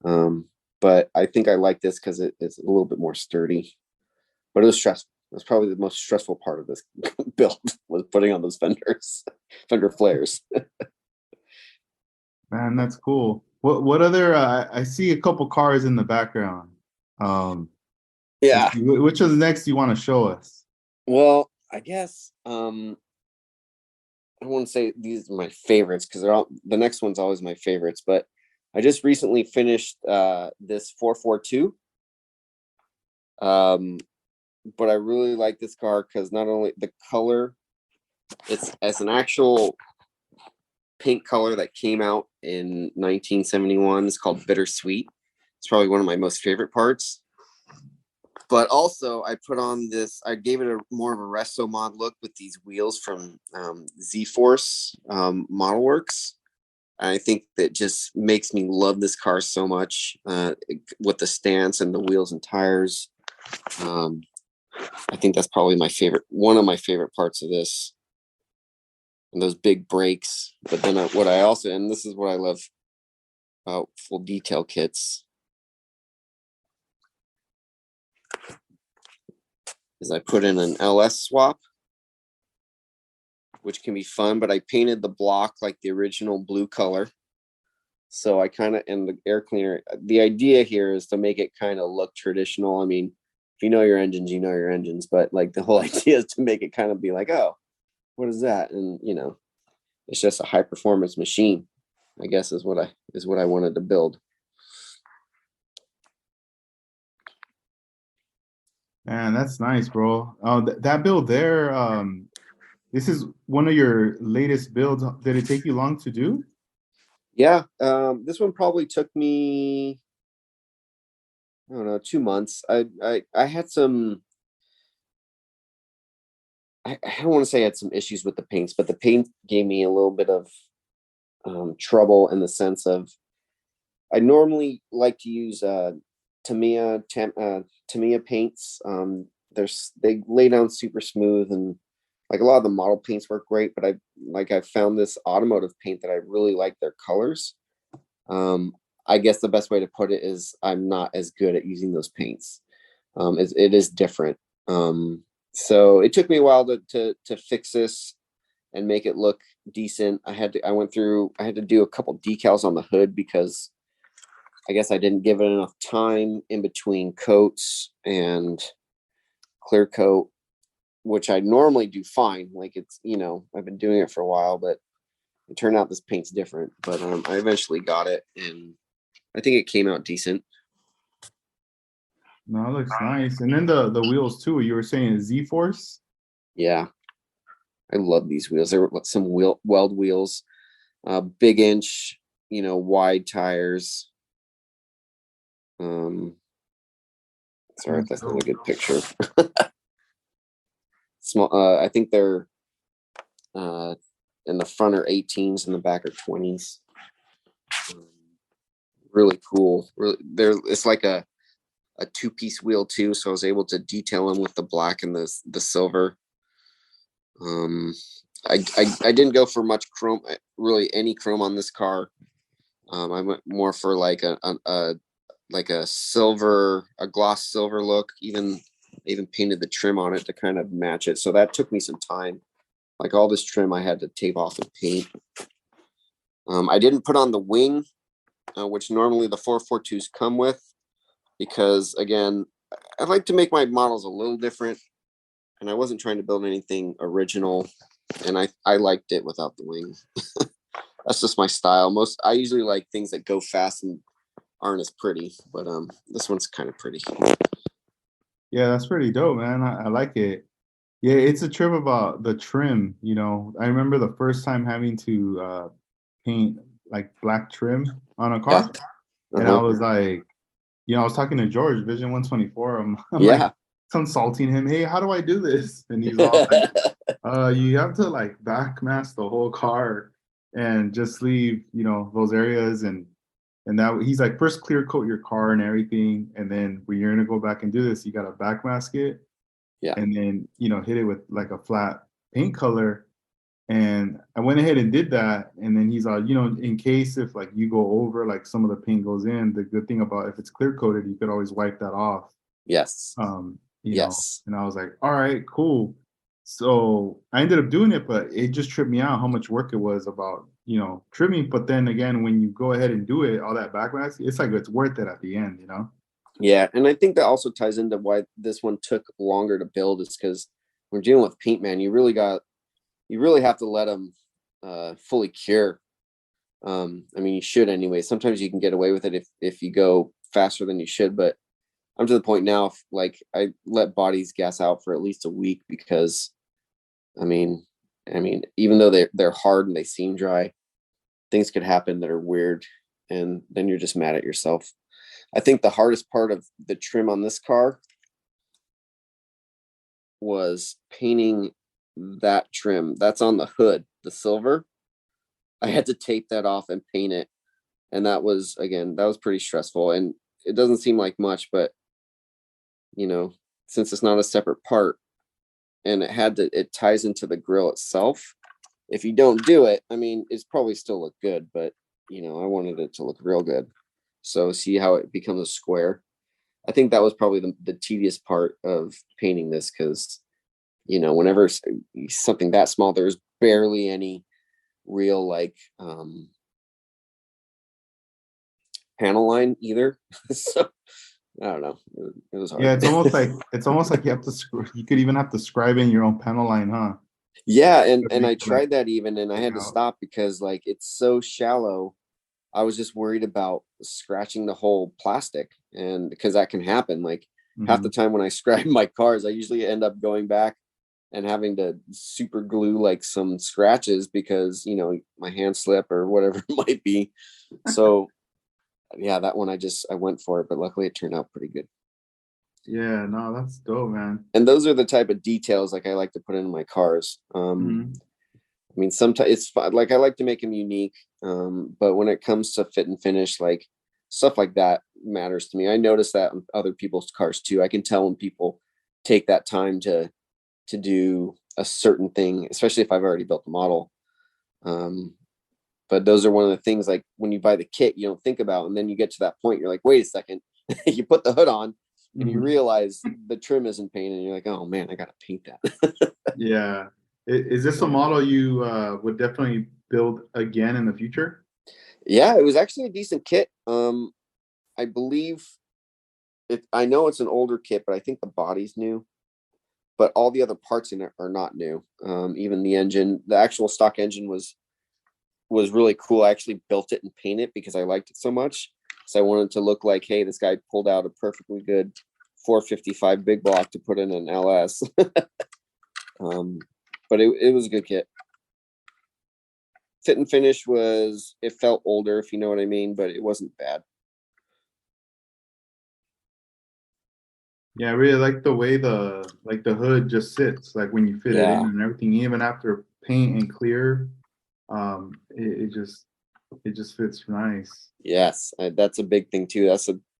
But I think I like this because it's a little bit more sturdy. But it was stressful. It was probably the most stressful part of this build, was putting on those fender flares. Man, that's cool. What other? I see a couple cars in the background. Um, Yeah. which of the next you want to show us? Well, I guess I won't say these are my favorites, because the next one's always my favorites. But I just recently finished this 442. But I really like this car because not only the color, it's an actual paint color that came out in 1971. It's called Bittersweet. It's probably one of my most favorite parts. But also, I put on this. I gave it more of a resto mod look with these wheels from Z-Force Model Works. I think that just makes me love this car so much, with the stance and the wheels and tires. I think that's probably one of my favorite parts of this, and those big brakes. But then and this is what I love about full detail kits, is I put in an LS swap, which can be fun, but I painted the block like the original blue color. So I and the air cleaner, the idea here is to make it kind of look traditional. I mean, if you know your engines, you know your engines, but like the whole idea is to make it kind of be like, oh, what is that? And it's just a high performance machine, I guess, is what I wanted to build. Man, that's nice, bro. That build there, this is one of your latest builds. Did it take you long to do? Yeah, this one probably took me, I don't know, 2 months. I had some. I don't want to say I had some issues with the paints, but the paint gave me a little bit of trouble in the sense of I normally like to use Tamiya paints. They lay down super smooth, and like a lot of the model paints work great. But I found this automotive paint that I really like their colors. Um, I guess the best way to put it is I'm not as good at using those paints. It is different. So it took me a while to fix this and make it look decent. I had to do a couple decals on the hood because I guess I didn't give it enough time in between coats and clear coat, which I normally do fine. Like I've been doing it for a while, but it turned out this paint's different. But I eventually got it, and I think it came out decent. No, it looks nice. And then the wheels too. You were saying Z Force. Yeah, I love these wheels. They're some weld wheels, big inch, wide tires. Um, sorry if That's that's not a dope. good picture. Small. I think they're uh, in the front are 18s, in the back are 20s. Um, really cool. Really, it's like a two-piece wheel too, so I was able to detail them with the black and the silver. Um, I didn't go for much chrome, really any chrome on this car. I went more for like a silver, a gloss silver look. Even painted the trim on it to kind of match it. So that took me some time. Like all this trim, I had to tape off and paint. I didn't put on the wing, which normally the 442s come with, because again, I like to make my models a little different, and I wasn't trying to build anything original, and I liked it without the wing. That's just my style. I usually like things that go fast and aren't as pretty, but this one's kind of pretty. Yeah, that's pretty dope, man. I like it. Yeah, it's a trip about the trim. I remember the first time having to paint like black trim on a Yeah. car, and I Uh-huh. was like, I was talking to George, Vision 124. I'm like Yeah. consulting him. Hey, how do I do this? And he's all like, you have to like backmask the whole car and just leave, those areas and that he's like first clear coat your car and everything, and then when you're gonna go back and do this, you gotta backmask it Yeah. and then hit it with like a flat paint color. And I went ahead and did that. And then he's like, in case if like you go over, like some of the paint goes in, the good thing about if it's clear coated, you could always wipe that off. Yes. Yes. And I was like, all right, cool. So I ended up doing it, but it just tripped me out how much work it was about, trimming. But then again, when you go ahead and do it, all that backwash, it's like it's worth it at the end. Yeah, and I think that also ties into why this one took longer to build, is because when dealing with paint, man, you really have to let them fully cure. I mean, you should anyway. Sometimes you can get away with it if you go faster than you should, but I'm to the point now, like I let bodies gas out for at least a week because, I mean, even though they're hard and they seem dry, things could happen that are weird, and then you're just mad at yourself. I think the hardest part of the trim on this car was painting that trim. That's on the hood, the silver. I had to tape that off and paint it. And that was pretty stressful. And it doesn't seem like much, but since it's not a separate part and it ties into the grill itself. If you don't do it, I mean, it's probably still look good, but I wanted it to look real good. So see how it becomes a square. I think that was probably the tedious part of painting this, because whenever something that small, there's barely any real like panel line either. So I don't know. It was Yeah, hard. it's almost like you could even have to scribe in your own panel line, huh? Yeah, To and make I it like tried that even, and I stick had to out. stop because like it's so shallow. I was just worried about scratching the whole plastic, and because that can happen. Like half the Mhm. time when I scrap my cars, I usually end up going back and having to super glue like some scratches because, my hand slip or whatever it might be. So yeah, that one I went for it, but luckily it turned out pretty good. Yeah, no, that's dope, man. And those are the type of details like I like to put in my cars. Mhm. I mean, sometimes it's fun. Like I like to make them unique, but when it comes to fit and finish, like stuff like that matters to me. I notice that in other people's cars too. I can tell when people take that time to do a certain thing, especially if I've already built the model. Um, but those are one of the things like when you buy the kit, you don't think about, and then you get to that point, you're like, wait a second, you put the hood on, and you Mhm. realize the trim isn't painted, and you're like, oh man, I gotta paint that. Yeah. Is this a model you would definitely build again in the future? Yeah, it was actually a decent kit. I believe I know it's an older kit, but I think the body's new. But all the other parts in it are not new. Even the engine, the actual stock engine was really cool. I actually built it and painted it because I liked it so much. So I wanted to look like, hey, this guy pulled out a perfectly good 455 big block to put in an LS. But it was a good kit. Fit and finish it felt older, if you know what I mean, but it wasn't bad. Yeah, I really like the way the hood just sits, like when you fit it in Yeah. and everything, even after paint and clear, it just fits nice. Yes, that's a big thing too.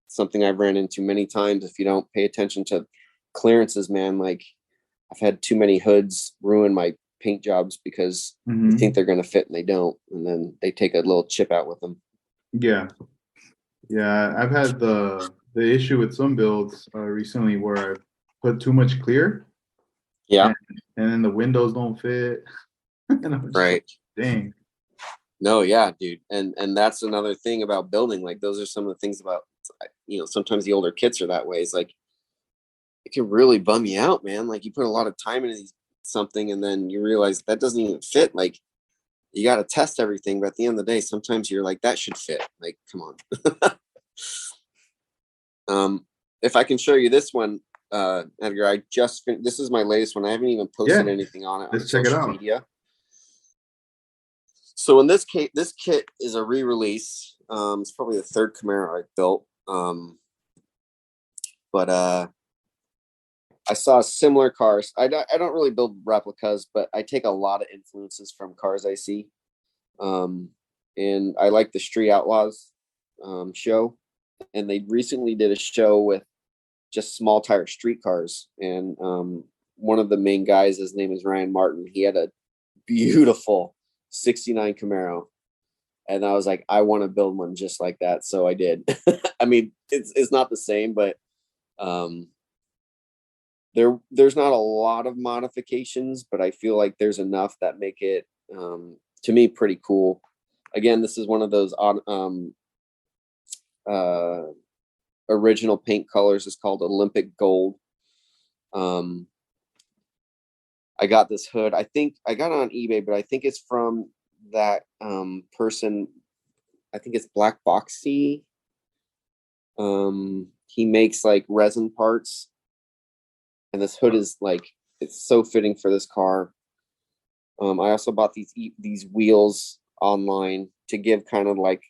Something I've ran into many times. If you don't pay attention to clearances, man, like I've had too many hoods ruin my paint jobs because you think Hmm. they're going to fit and they don't, and then they take a little chip out with them. Yeah, yeah. I've had the issue with some builds recently where I put too much clear Yeah, and and then the windows don't fit, and I'm just like, right. dang. No, yeah, dude, and that's another thing about building. Like those are some of the things about sometimes the older kits are that way. It's like it can really bum you out, man. Like you put a lot of time into something, and then you realize that doesn't even fit. Like you got to test everything, but at the end of the day, sometimes you're like, that should fit. Like, come on. If I can show you this one, Edgar, this is my latest one. I haven't even posted Yeah, anything on it on let's check it social out. media. So in this case, this kit is a re-release. It's probably the third Camaro I built. But I saw similar cars. I don't really build replicas, but I take a lot of influences from cars I see. Um, and I like the Street Outlaws show. And they recently did a show with just small tire street cars. And one of the main guys, his name is Ryan Martin. He had a beautiful 69 Camaro. And I was like, I want to build one just like that. So I did. I mean, it's not the same, but um, there's not a lot of modifications, but I feel like there's enough that make it to me pretty cool. Again, this is one of those uh, original paint colors. It's called Olympic Gold. Um, I got this hood. I think I got it on eBay, but I think it's from that person. I think it's Black Boxy. He makes like resin parts, and this hood is like it's so fitting for this car. I also bought these wheels online to give kind of like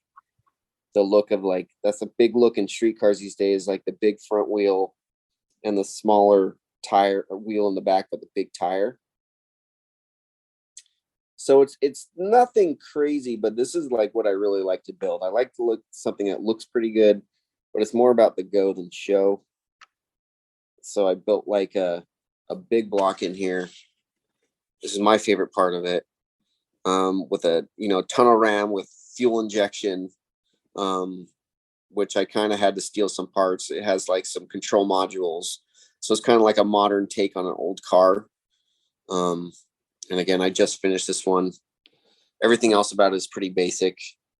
the look of like that's a big look in street cars these days, like the big front wheel and the smaller tire wheel in the back, but the big tire. So it's nothing crazy, but this is like what I really like to build. I like to look something that looks pretty good, but it's more about the go than show. So I built like a big block in here. This is my favorite part of it. With a tunnel ram with fuel injection, um, which I kind of had to steal some parts. It has like some control modules, so it's kind of like a modern take on an old car. Um, and again, I just finished this one. Everything else about it is pretty basic.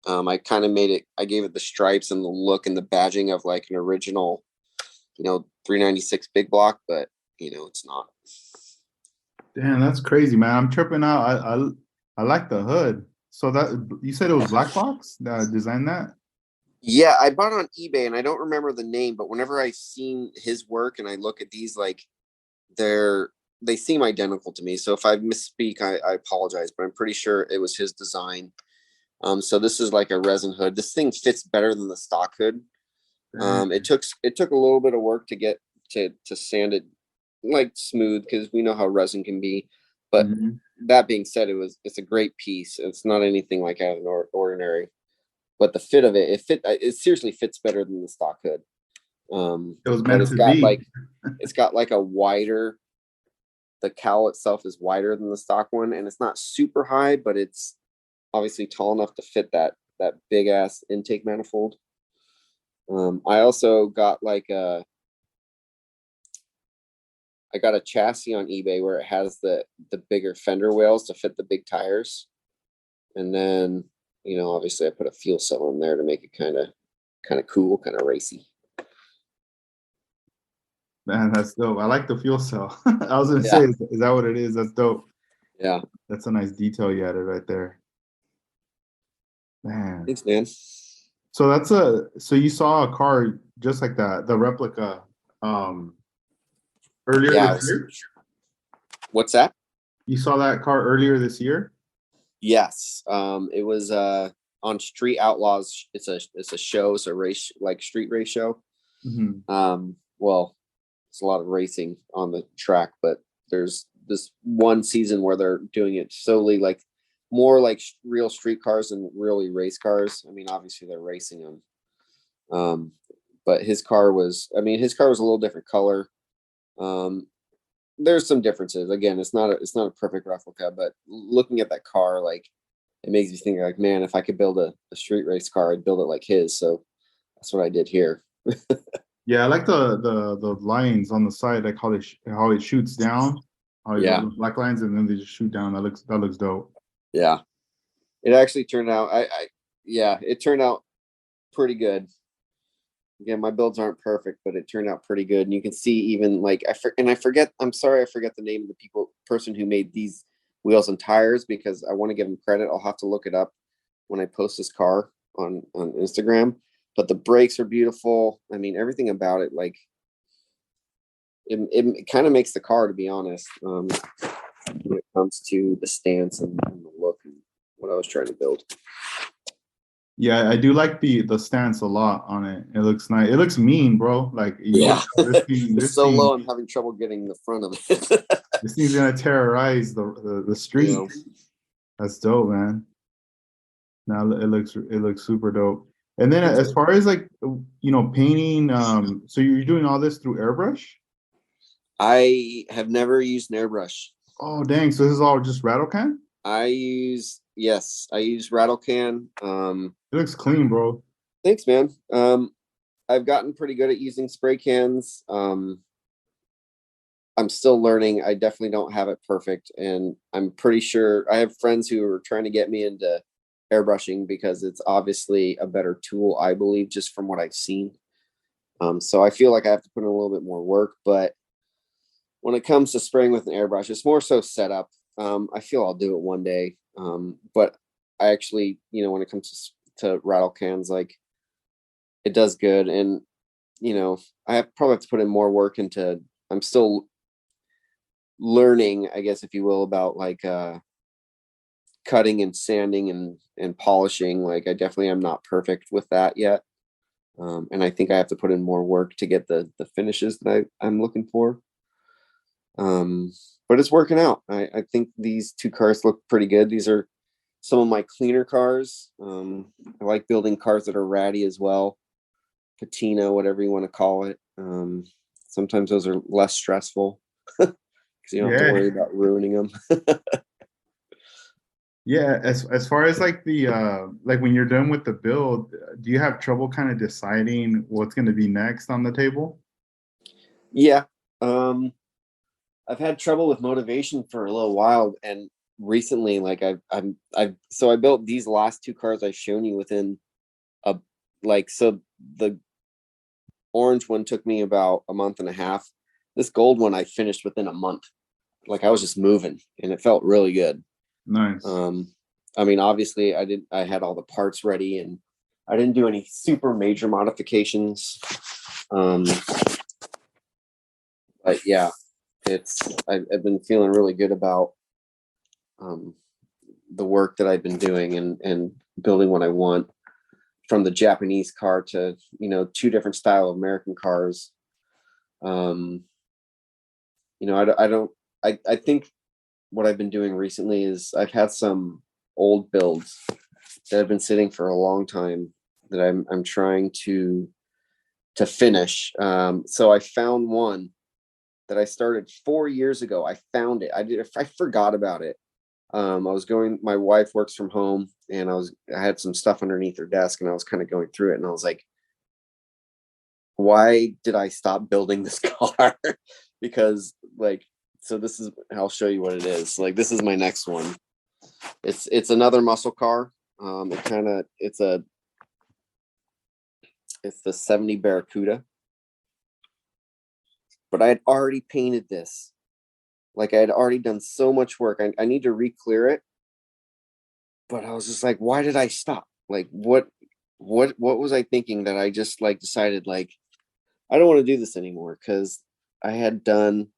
I kind of made it. I gave it the stripes and the look and the badging of like an original, 396 big block, but it's not. Damn, that's crazy, man. I'm tripping out. I like the hood. So that you said it was Black Box that designed that? Yeah, I bought on eBay and I don't remember the name, but whenever I've seen his work and I look at these, like they're they seem identical to me. So if I misspeak, I apologize, but I'm pretty sure it was his design. So this is like a resin hood. This thing fits better than the stock hood. It took a little bit of work to get to sand it like smooth because we know how resin can be. But Mhm. that being said, it's a great piece. It's not anything like out of the ordinary. But the fit of it seriously fits better than the stock hood. It was But meant to be. it's got like a wider, the cowl itself is wider than the stock one, and it's not super high, but it's obviously tall enough to fit that big ass intake manifold. I also got I got a chassis on eBay where it has the bigger fender wheels to fit the big tires, and then obviously I put a fuel cell in there to make it kind of cool, kind of racy. Man, that's dope. I like the fuel cell. I was gonna say, Yeah, is that what it is? That's dope. yeah. That's a nice detail you added right there. Man. Thanks, man. So so you saw a car just like that, the replica, um, earlier Yeah. this year? What's that? You saw that car earlier this year? Yes. It was on Street Outlaws. It's a show. It's a race, like street race show. Hmm. Well, it's a lot of racing on the track, but there's this one season where they're doing it solely like more like real street cars and really race cars. I mean, obviously they're racing them. But his car was a little different color. Um, there's some differences. Again, it's not a perfect replica, but looking at that car, like it makes me think like, man, if I could build a street race car, I'd build it like his. So that's what I did here. Yeah, I like the lines on the side, like how it shoots down, how you got Yeah, the black lines and then they just shoot down. That looks dope. yeah. It actually turned out. Yeah, it turned out pretty good. Again, my builds aren't perfect, but it turned out pretty good. And you can see even like I forget. I'm sorry, I forget the name of the person who made these wheels and tires because I want to give him credit. I'll have to look it up when I post this car on Instagram. But the brakes are beautiful. I mean, everything about it, like it kind of makes the car, to be honest, when it comes to the stance and the look and what I was trying to build. Yeah, I do like the stance a lot on it. It looks nice. It looks mean, bro. Like you Yeah, look this thing, it's this so thing, low. I'm having trouble getting the front of it. this thing's gonna terrorize the Yeah. streets. That's dope, man. Now it looks super dope. And then Thanks, as man. far as like painting, so you're doing all this through airbrush? I have never used an airbrush. Oh dang, so this is all just rattle can? I use rattle can. It looks clean, bro. Thanks, man. I've gotten pretty good at using spray cans. I'm still learning. I definitely don't have it perfect, and I'm pretty sure I have friends who are trying to get me into airbrushing because it's obviously a better tool, I believe, just from what I've seen. So I feel like I have to put in a little bit more work, but when it comes to spraying with an airbrush, it's more so setup. I feel I'll do it one day. But I actually, when it comes to rattle cans, like it does good. And, probably have to put in more work into, I'm still learning, I guess, if you will, about like cutting and sanding and polishing. Like I definitely am not perfect with that yet. And I think I have to put in more work to get the finishes that I'm looking for. Um, but it's working out. I think these two cars look pretty good. These are some of my cleaner cars. I like building cars that are ratty as well, patina, whatever you want to call it. Sometimes those are less stressful because you don't have to Yeah. worry about ruining them. Yeah, as far as like the like when you're done with the build, do you have trouble kind of deciding what's going to be next on the table? Yeah. I've had trouble with motivation for a little while, and recently, like I built these last two cars I've shown you within a so the orange one took me about a month and a half. This gold one I finished within a month. Like I was just moving, and it felt really good. Nice. I mean, obviously, I had all the parts ready, and I didn't do any super major modifications. Um, but yeah, I've been feeling really good about um, the work that I've been doing and building what I want, from the Japanese car to, two different style of American cars. Um, I don't, I think what I've been doing recently is I've had some old builds that have been sitting for a long time that I'm trying to finish. So I found one that I started 4 years ago. I found it. I forgot about it. My wife works from home, and I had some stuff underneath her desk, and I was kind of going through it, and I was like, why did I stop building this car? Because so I'll show you what it is. Like, this is my next one. It's another muscle car. It's the 70 Barracuda, but I had already painted this. Like, I had already done so much work. I need to re-clear it, but I was just like, why did I stop? Like, what was I thinking that I just decided I don't want to do this anymore? Because I had done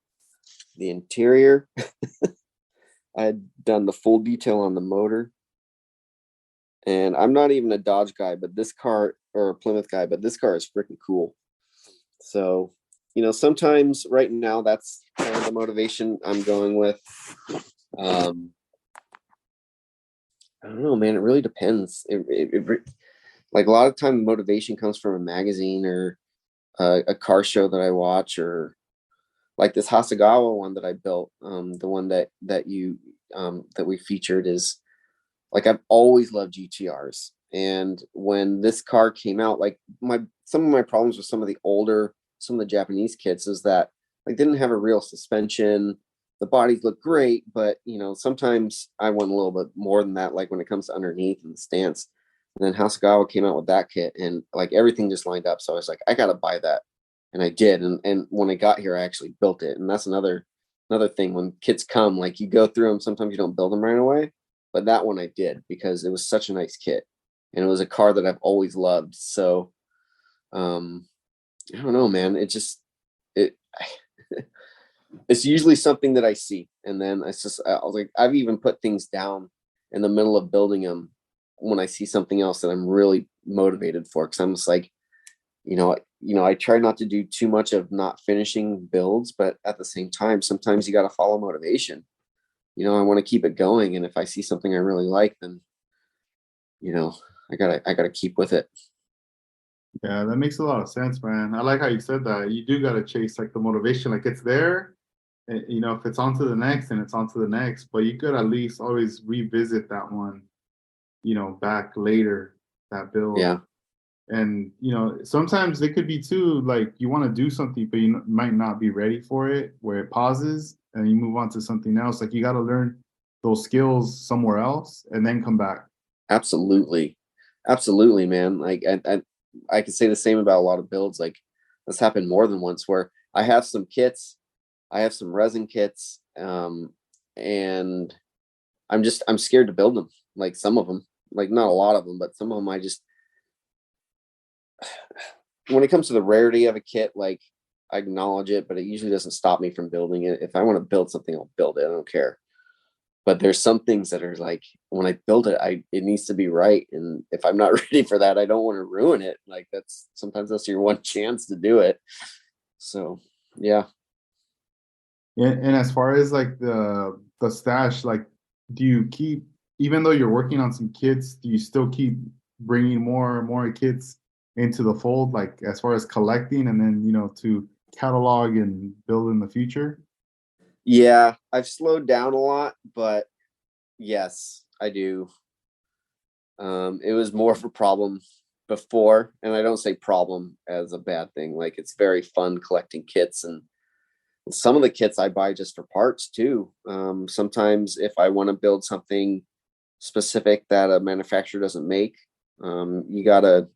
the interior, I had done the full detail on the motor, and I'm not even a Dodge guy, but this car, or a Plymouth guy, but this car is freaking cool. So, sometimes right now that's kind of the motivation I'm going with. Um, I don't know, man. It really depends. Like, a lot of time motivation comes from a magazine or a car show that I watch, or like this Hasegawa one that I built. The one that we featured is, like, I've always loved GTRs. And when this car came out, some of my problems with some of the Japanese kits is that didn't have a real suspension. The bodies look great, but sometimes I want a little bit more than that, like when it comes to underneath and the stance. And then Hasegawa came out with that kit, and everything just lined up. So I was like, I gotta buy that. And I did. And when I got here, I actually built it. And that's another thing. When kits come, you go through them, sometimes you don't build them right away. But that one I did, because it was such a nice kit, and it was a car that I've always loved. So I don't know, man. It it's usually something that I see, and then I was like, I've even put things down in the middle of building them when I see something else that I'm really motivated for, because I'm just like, I try not to do too much of not finishing builds, but at the same time, sometimes you got to follow motivation. I want to keep it going, and if I see something I really like, then I gotta keep with it. Yeah, that makes a lot of sense, man. I like how you said that. You do gotta chase the motivation, it's there. If it's on to the next, and it's on to the next, but you could at least always revisit that one, back later, that build. Yeah, And sometimes it could be too, you want to do something, but you might not be ready for it, where it pauses and you move on to something else. You got to learn those skills somewhere else and then come back. absolutely, absolutely, man. I could say the same about a lot of builds. Like, this happened more than once, where I have some kits, I have some resin kits, and I'm scared to build them. Like, some of them, not a lot of them, but some of them, when it comes to the rarity of a kit, I acknowledge it, but it usually doesn't stop me from building it. If I want to build something, I'll build it. I don't care. But there's some things that are when I build it, it needs to be right. And if I'm not ready for that, I don't want to ruin it. That's your one chance to do it. So yeah. And as far as the stash, do you keep, even though you're working on some kits, do you still keep bringing more and more kits into the fold, as far as collecting, and then to catalog and build in the future? Yeah, I've slowed down a lot, but yes, I do. It was more of a problem before, and I don't say problem as a bad thing. It's very fun collecting kits, and some of the kits I buy just for parts too. Sometimes if I want to build something specific that a manufacturer doesn't make, you gotta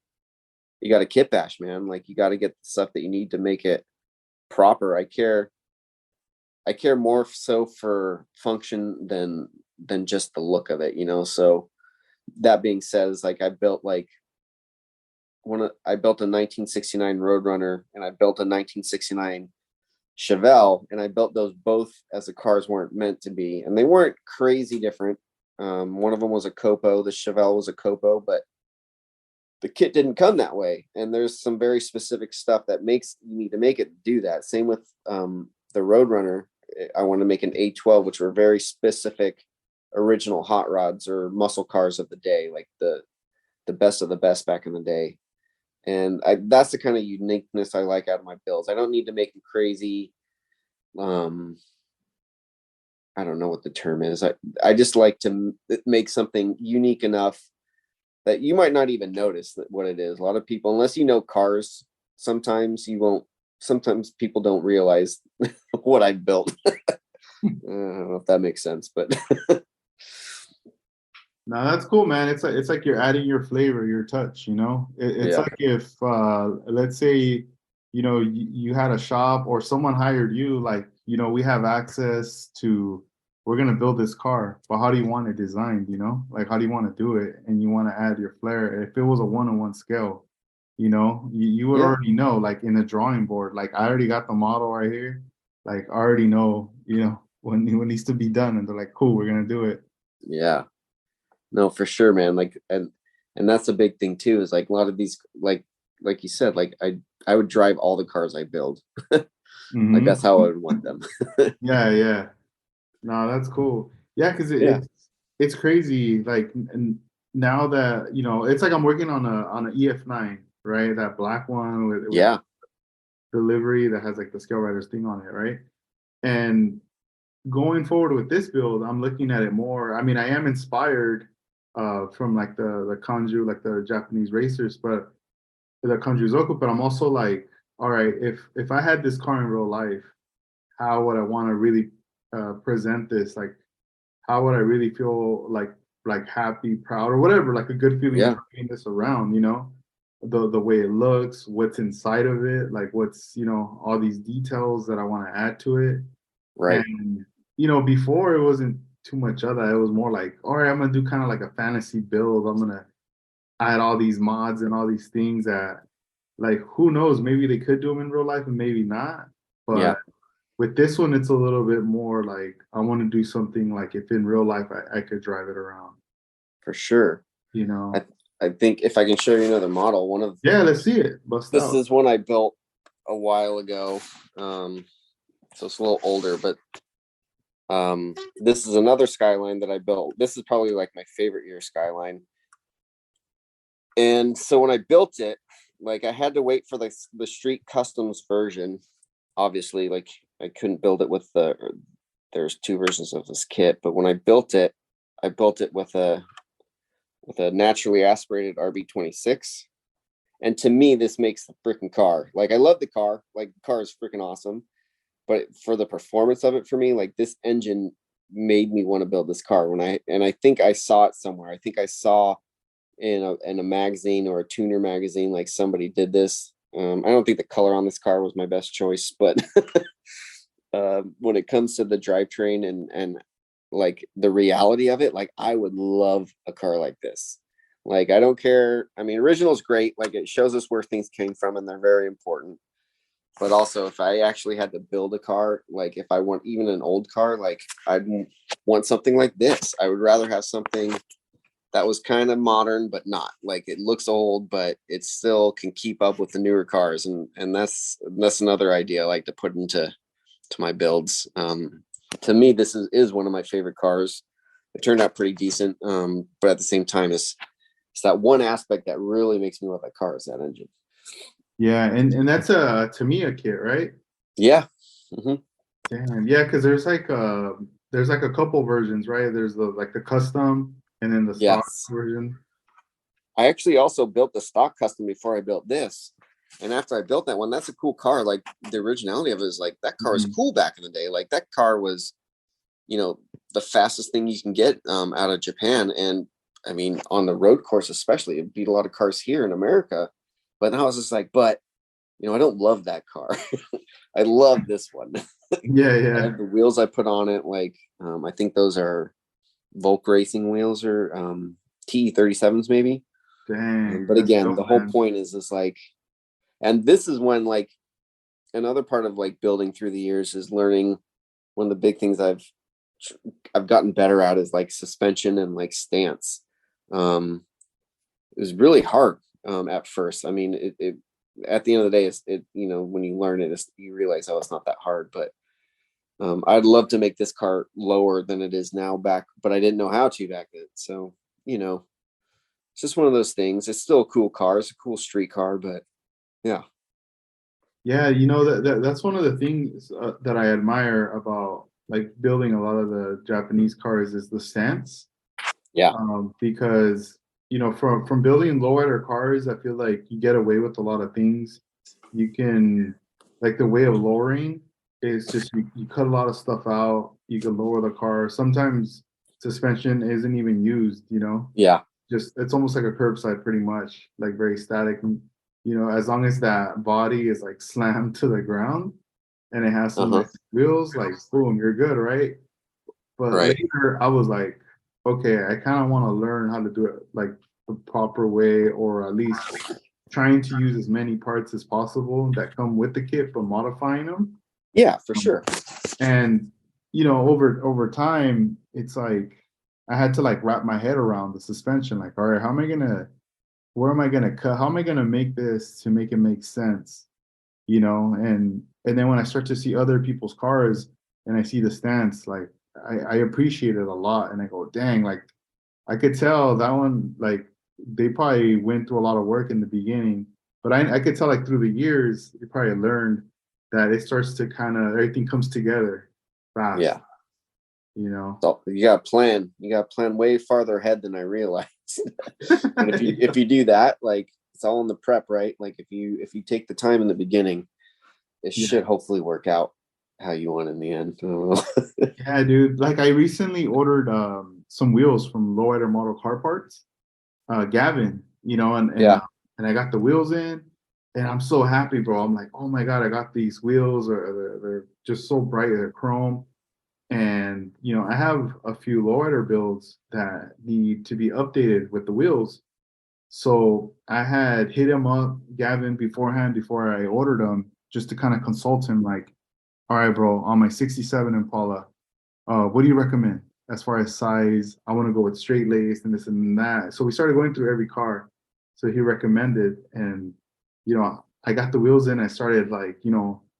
kit bash, man. You gotta get the stuff that you need to make it proper. I care more so for function than just the look of it. So that being said, is I built I built a 1969 Roadrunner and I built a 1969 Chevelle, and I built those both as the cars weren't meant to be, and they weren't crazy different. One of them was a Copo, the Chevelle was a Copo, but the kit didn't come that way. And there's some very specific stuff that makes you need to make it do that. Same with the Roadrunner. I want to make an A12, which were very specific original hot rods or muscle cars of the day, like the best of the best back in the day. And that's the kind of uniqueness I like out of my builds. I don't need to make them crazy. I don't know what the term is. I just like to make something unique enough that you might not even notice that what it is. A lot of people, unless you know cars, sometimes people don't realize what I've built. I don't know if that makes sense, but No, that's cool, man. It's like you're adding your flavor, your touch, you know? It's yeah, like if let's say, you know, you had a shop or someone hired you, like, you know, we have access to, we're gonna build this car, but how do you want it designed, you know? Like how do you want to do it? And you want to add your flair. If it was a one-on-one scale, you know, you would yeah, already know, like in the drawing board, like I already got the model right here. Like I already know, you know, when needs to be done. And they're like, cool, we're gonna do it. yeah. No, for sure, man. Like, and that's a big thing too, is like a lot of these, like you said, like I would drive all the cars I build. Like that's Hmm. how I would want them. Yeah, yeah. No, that's cool. Yeah, because Yeah. it's crazy. Like and now that you know, it's like I'm working on a EF9, right? That black one with Yeah. delivery that has like the scale riders thing on it, right? And going forward with this build, I'm looking at it more. I mean, I am inspired from like the Kanju, like the Japanese racers, but the Kanju Zoku. But I'm also like, all right, if I had this car in real life, how would I want to really present this? Like how would I really feel like happy, proud, or whatever, like a good feeling Yeah. driving this around, you know? The way it looks, what's inside of it, like what's, you know, all these details that I want to add to it. Right. And, you know, before it wasn't too much of that. It was more like, all right, I'm gonna do kind of like a fantasy build. I'm gonna add all these mods and all these things that like who knows, maybe they could do them in real life and maybe not. Yeah, But with this one, it's a little bit more like I want to do something like if in real life I could drive it around, for sure. you I know? I think if I can show you another model, Yeah, let's see it. Bust this out. is one I built a while ago. So it's a little older, but this is another Skyline that I built. This is probably like my favorite year Skyline. And so when I built it, like I had to wait for the street customs version. Obviously, like I couldn't build it with there's two versions of this kit, but when I built it with a naturally aspirated RB26. And to me, this makes the freaking car. Like I love the car. Like the car is freaking awesome. But for the performance of it for me, like this engine made me want to build this car and I think I saw it somewhere. I think I saw in a magazine or a tuner magazine, like somebody did this. I don't think the color on this car was my best choice, but when it comes to the drivetrain and like the reality of it, like I would love a car like this. Like I don't care. I mean, original is great. Like it shows us where things came from, and they're very important. But also, if I actually had to build a car, like if I want even an old car, like I'd want something like this. I would rather have something that was kind of modern, but not like it looks old, but it still can keep up with the newer cars. And that's another idea I like to put into my builds. To me, this is one of my favorite cars. It turned out pretty decent, but at the same time, it's that one aspect that really makes me love that car is that engine. Yeah, and that's a Tamiya kit, right? Yeah. Hmm. Damn. Yeah, because there's like a couple versions, right? There's the like the custom and then the stock Yes. version. I actually also built the stock custom before I built this. And after I built that one, that's a cool car. Like the originality of it is like that car is Mhm. cool back in the day. Like that car was, the fastest thing you can get out of Japan. And I mean, on the road course, especially, it beat a lot of cars here in America. But now I was just like, but I don't love that car. I love this one. Yeah, I yeah. have the wheels I put on it. Like, I think those are Volk Racing wheels or T37s, maybe. Dang, But that's again, dope, the whole man. point is like, and this is when like another part of like building through the years is learning. One of the big things I've gotten better at is like suspension and like stance. It was really hard at first. I mean, it at the end of the day, it when you learn it, you realize, oh, it's not that hard. But I'd love to make this car lower than it is now back, but I didn't know how to back then. So it's just one of those things. It's still a cool car. It's a cool street car, but yeah, Yeah, that's one of the things that I admire about like building a lot of the Japanese cars is the stance. yeah, Because from building lowrider cars, I feel like you get away with a lot of things. You can like the way of lowering is just you cut a lot of stuff out. You can lower the car. Sometimes suspension isn't even used, yeah, just it's almost like a curbside pretty much, like very static. And, as long as that body is like slammed to the ground and it has some uh-huh, nice wheels, like boom, you're good, right? But right, later I was like, okay, I kind of want to learn how to do it like the proper way, or at least trying to use as many parts as possible that come with the kit, but modifying them. yeah, for Um, sure, and over time, it's like I had to like wrap my head around the suspension. Like, all right, where am I gonna cut? How am I gonna make this to make it make sense? And then when I start to see other people's cars and I see the stance, like I appreciate it a lot, and I go, dang, like I could tell that one, like they probably went through a lot of work in the beginning, but I could tell like through the years, they probably learned that it starts to kind of everything comes together fast, yeah. you know. So you got to plan. You got to plan way farther ahead than I realized. And if you do that, like it's all in the prep, right? Like if you take the time in the beginning, it Yeah, should hopefully work out how you want in the end. I don't know. yeah, dude. Like I recently ordered some wheels from Lowrider Model Car Parts, Gavin, and Yeah, and I got the wheels in, and I'm so happy, bro. I'm like, oh my god, I got these wheels, or they're just so bright, they're chrome, and I have a few lowrider builds that need to be updated with the wheels. So I had hit him up, Gavin, beforehand before I ordered them, just to kind of consult him, like, all right, bro, on my '67 Impala, what do you recommend as far as size? I want to go with straight laced and this and that. So we started going through every car. So he recommended, and I got the wheels in. I started like,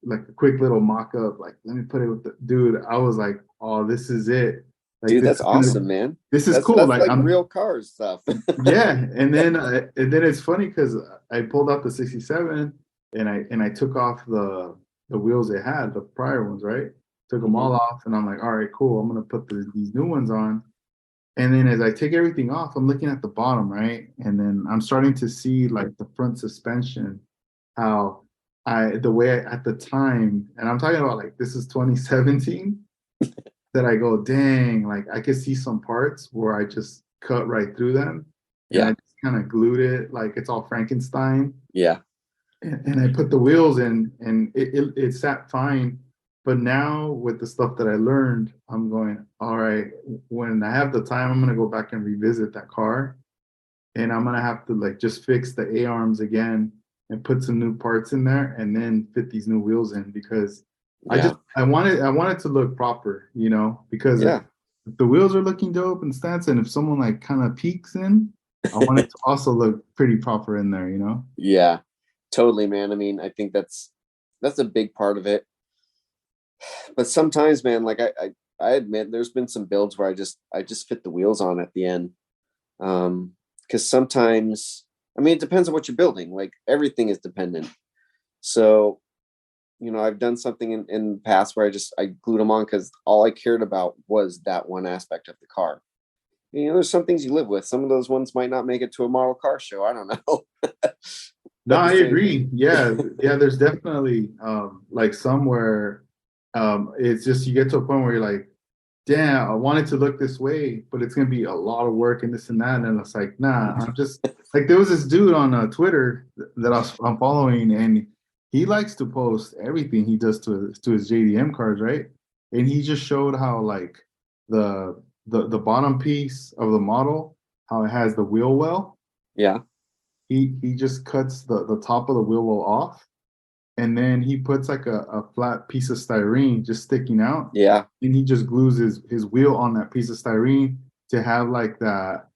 like a quick little mock up, like let me put it with the dude. I was like, oh, this is it. Like dude, that's awesome, man. this is That's cool. that's Like like I'm real cars stuff. yeah, and then it's funny because I pulled out the '67 and I took off the wheels it had, the prior ones, right? Took them Hmm. all off, and I'm like, all right, cool. I'm gonna put these new ones on. And then as I take everything off, I'm looking at the bottom, right? And then I'm starting to see like the front suspension, how the way at the time, and I'm talking about like this is 2017, that I go, dang, like I could see some parts where I just cut right through them and I Yeah, just kind of glued it like it's all Frankenstein. yeah, And I put the wheels in and it sat fine. But now with the stuff that I learned, I'm going, all right, when I have the time, I'm gonna go back and revisit that car, and I'm gonna have to like just fix the A arms again and put some new parts in there and then fit these new wheels in, because yeah, I want it to look proper, because if yeah, the wheels are looking dope and stats, and if someone like kind of peeks in, I want it to also look pretty proper in there. yeah. Totally, man. I mean, I think that's a big part of it. But sometimes, man, like I admit there's been some builds where I just fit the wheels on at the end. Because sometimes, I mean, it depends on what you're building. Like everything is dependent. So, I've done something in the past where I glued them on because all I cared about was that one aspect of the car. There's some things you live with. Some of those ones might not make it to a model car show. I don't know. No, But the I same, agree. Yeah, yeah. There's definitely like somewhere it's just you get to a point where you're like, damn, I want it to look this way, but it's gonna be a lot of work and this and that. And then it's like, nah, I'm just like there was this dude on Twitter that I'm following, and he likes to post everything he does to his JDM cards, right? And he just showed how like the bottom piece of the model, how it has the wheel well, yeah, he just cuts the top of the wheel well off, and then he puts like a flat piece of styrene just sticking out, Yeah. and he just glues his wheel on that piece of styrene to have like that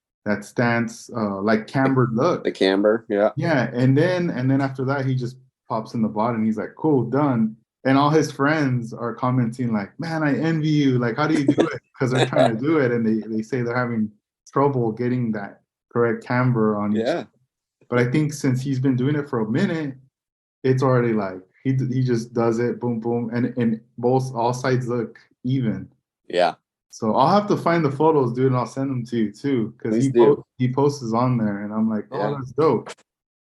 stance, like cambered look. The camber. Yeah. Yeah, and then after that, he just pops in the bot and he's like, "Cool, done." And all his friends are commenting like, "Man, I envy you. Like, how do you do it?" Because they're trying to do it, and they say they're having trouble getting that correct camber on each. Yeah. But I think since he's been doing it for a minute, it's already like he just does it, boom, boom, and both all sides look even. Yeah. So I'll have to find the photos, dude, and I'll send them to you too, because Please do. he posts on there, and I'm like, oh, Yeah. that's dope.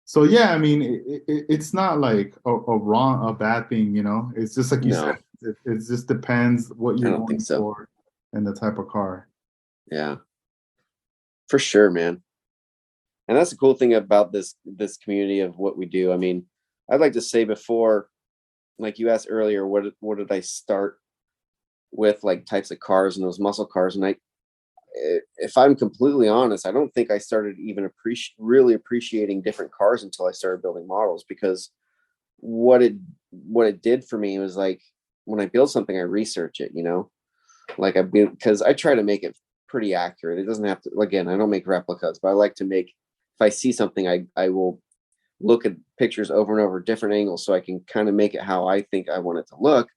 So yeah, I mean, it's not like a bad thing, you know. It's just like you said, No, it just depends what I you're don't think going so. for and the type of car. Yeah, for sure, man. And that's the cool thing about this community of what we do. I mean, I'd like to say before, like you asked earlier, what did I start with, like types of cars and those muscle cars? And if I'm completely honest, I don't think I started even really appreciating different cars until I started building models, because what it did for me was like, when I build something, I research it, like because I try to make it pretty accurate. It doesn't have to, again, I don't make replicas, but I like to make, if I see something, I will look at pictures over and over, different angles, so I can kind of make it how I think I want it to look.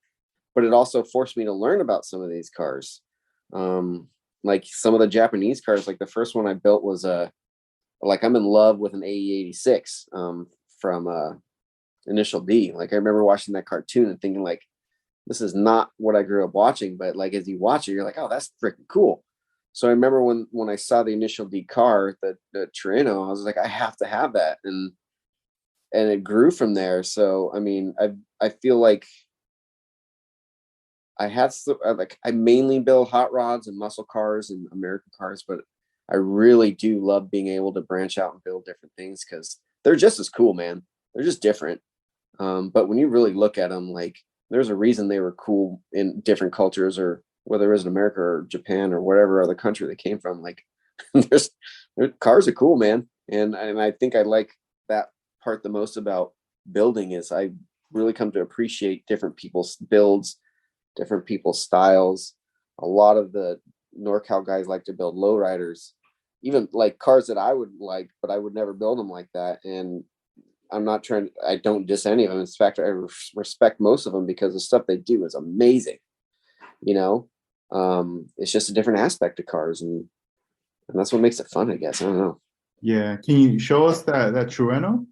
But it also forced me to learn about some of these cars. Like some of the Japanese cars, like the first one I built was like I'm in love with an AE86 from Initial D. Like I remember watching that cartoon and thinking like, this is not what I grew up watching, but like as you watch it, you're like, oh, that's freaking cool. So I remember when I saw the Initial D car, the Torino, I was like, I have to have that, and it grew from there. So I mean, I feel like I mainly build hot rods and muscle cars and American cars, but I really do love being able to branch out and build different things because they're just as cool, man. They're just different. But when you really look at them, like there's a reason they were cool in different cultures, or whether it was in America or Japan or whatever other country they came from. Like their cars are cool, man. And I think I like that part the most about building is I really come to appreciate different people's builds, different people's styles. A lot of the NorCal guys like to build lowriders, even like cars that I would like, but I would never build them like that. And I don't diss any of them. In fact, I respect most of them because the stuff they do is amazing. You know, it's just a different aspect of cars, and that's what makes it fun, I guess. I don't know. Yeah, can you show us that Trueno?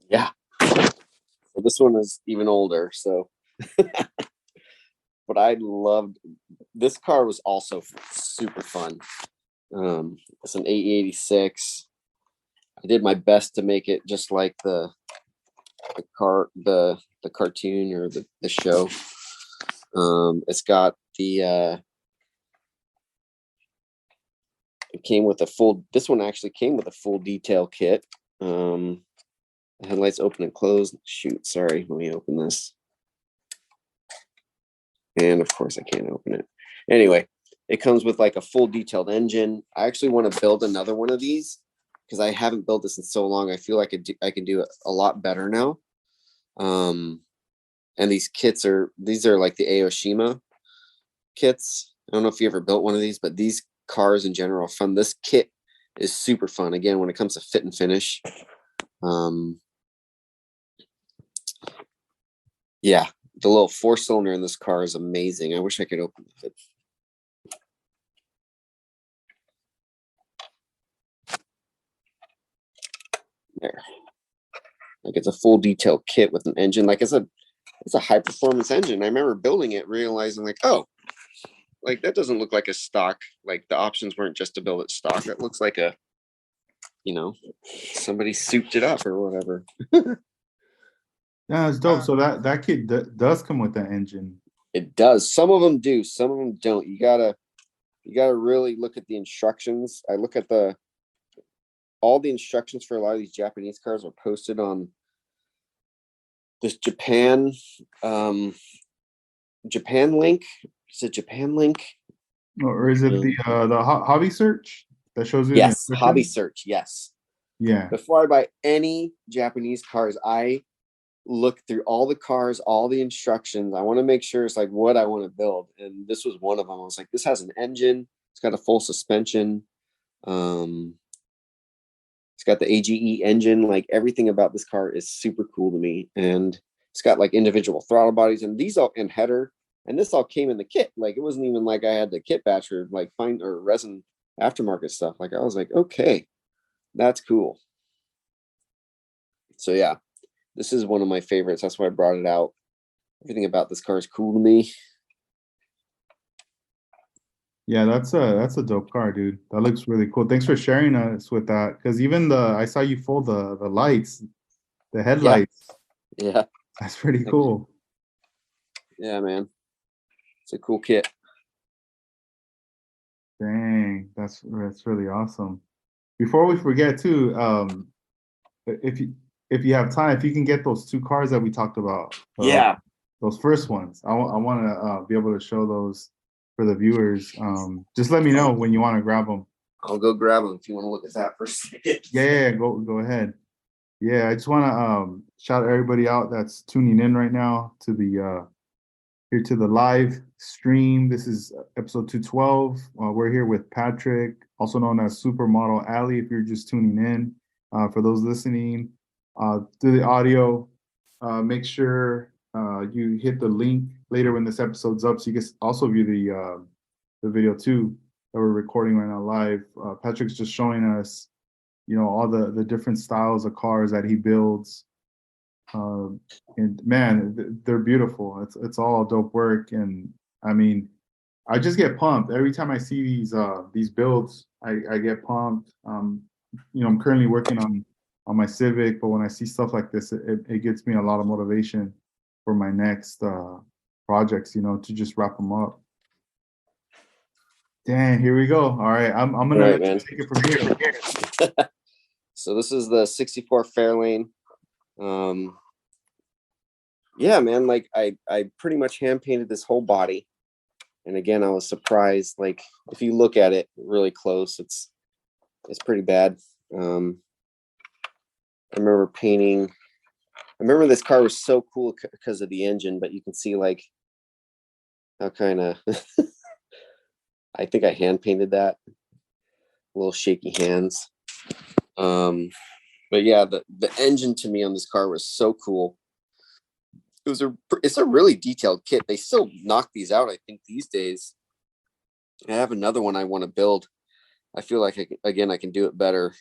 Yeah. So this one is even older. So, but I loved this car. Was also super fun. It's an 886. I did my best to make it just like the cartoon or the show. It's got the it came with a full, this one actually came with a full detail kit. The headlights open and close. Shoot, sorry, let me open this. And of course I can't open it. Anyway, it comes with like a full detailed engine. I actually want to build another one of these because I haven't built this in so long. I feel like I can do it a lot better now. And these are like the Aoshima kits. I don't know if you ever built one of these, but these cars in general are fun. This kit is super fun. Again, when it comes to fit and finish. Yeah, the little 4-cylinder in this car is amazing. I wish I could open it. There. Like it's a full detail kit with an engine. Like it's a high performance engine. I remember building it, realizing like, oh, like that doesn't look like a stock. Like the options weren't just to build it stock. That looks like somebody souped it up or whatever. Yeah, it's dope. So that kit does come with that engine. It does. Some of them do. Some of them don't. You gotta really look at the instructions. I look at all the instructions for a lot of these Japanese cars are posted on this Japan link. Is it Japan link? Or is it the hobby search that shows you the Yes, Hobby instructions? Search. Yes. Yeah. Before I buy any Japanese cars, I look through all the cars, all the instructions. I want to make sure it's like what I want to build. And this was one of them. I was like, this has an engine. It's got a full suspension. Um, it's got the AGE engine. Like everything about this car is super cool to me. And it's got like individual throttle bodies and these all and header. And this all came in the kit. Like it wasn't even like I had the kit batch or like find or resin aftermarket stuff. Like I was like, okay, that's cool. So yeah, this is one of my favorites. That's why I brought it out. Everything about this car is cool to me. Yeah, that's a dope car, dude. That looks really cool. Thanks for sharing us with that. Because even I saw you fold the lights, the Yeah, headlights. yeah, That's pretty cool. yeah, man. It's a cool kit. Dang, that's really awesome. Before we forget too, if you have time, if you can get those two cars that we talked about, Yeah, those first ones, I want to be able to show those for the viewers. Just let me know when you want to grab them. I'll go grab them if you want to look at that for a second. Yeah, go ahead. Yeah, I just want to shout everybody out that's tuning in right now to the here to the live stream. This is episode 212. We're here with Patrick, also known as Supermodel Alley. If you're just tuning in, for those listening through the audio, make sure you hit the link later when this episode's up, so you can also view the video too that we're recording right now live. Patrick's just showing us, all the different styles of cars that he builds. And man, they're beautiful. It's all dope work, and I mean, I just get pumped every time I see these builds. I get pumped. I'm currently working on my Civic, but when I see stuff like this, it gets me a lot of motivation for my next projects. To just wrap them up. Dang, here we go. All right, I'm gonna All right, let you man. take it from here. So this is the 64 Fairlane. Yeah, man, like I pretty much hand painted this whole body. And again, I was surprised. Like if you look at it really close, it's pretty bad. I remember painting. I remember this car was so cool because of the engine, but you can see like how kind of I think I hand painted that. A little shaky hands. But yeah, the engine to me on this car was so cool. It's a really detailed kit. They still knock these out, I think, these days. I have another one I want to build. I feel like I can do it better.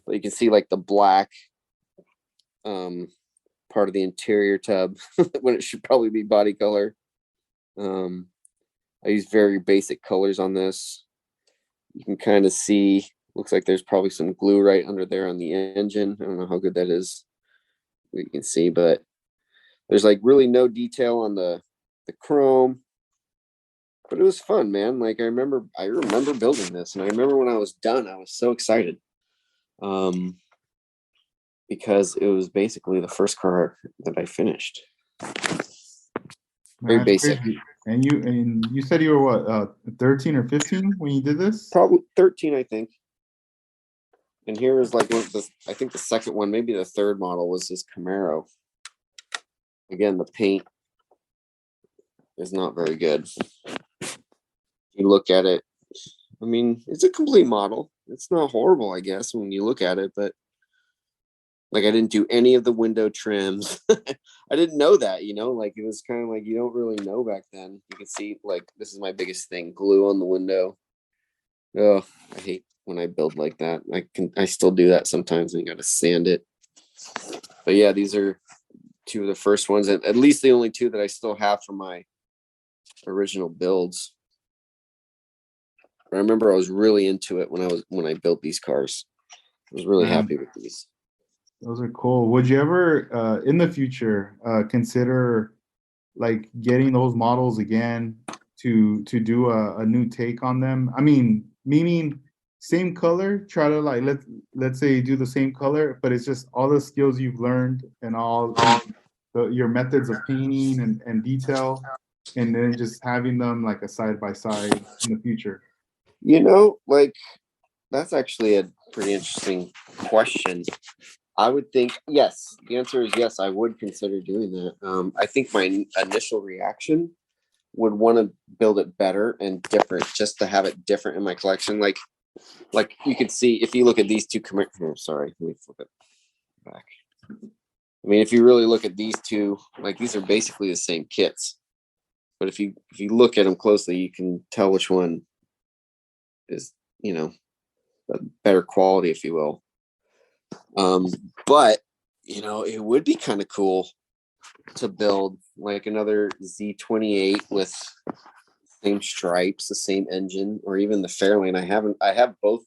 But you can see like the black part of the interior tub when it should probably be body color. I use very basic colors on this. You can kind of see, looks like there's probably some glue right under there on the engine. I don't know how good that is. You can see, but there's like really no detail on the chrome. But it was fun, man. Like I remember building this, and I remember when I was done, I was so excited. Because it was basically the first car that I finished. Very basic. Crazy. And you said you were what, 13 or 15 when you did this? Probably 13, I think. And here is like I think the second one, maybe the third model was this Camaro. Again, the paint is not very good. You look at it, I mean, it's a complete model. It's not horrible, I guess, when you look at it, but like I didn't do any of the window trims. I didn't know that, like it was kind of like you don't really know back then. You can see like this is my biggest thing, glue on the window. Oh, I hate when I build like that. I still do that sometimes and you gotta sand it. But yeah, these are two of the first ones, and at least the only two that I still have from my original builds. I remember I was really into it when I built these cars. I was really happy with these. Those are cool. Would you ever, in the future, consider like getting those models again to do a new take on them? I mean, meaning same color, try to like let's say do the same color, but it's just all the skills you've learned and all your methods of painting and detail, and then just having them like a side by side in the future. Like that's actually a pretty interesting question. I would think yes. The answer is yes. I would consider doing that. I think my initial reaction would want to build it better and different, just to have it different in my collection. Like you could see if you look at these two. Sorry, let me flip it back. I mean, if you really look at these two, like these are basically the same kits, but if you look at them closely, you can tell which one is a better quality, if you will. But it would be kind of cool to build like another Z28 with same stripes, the same engine, or even the Fairlane. I have both.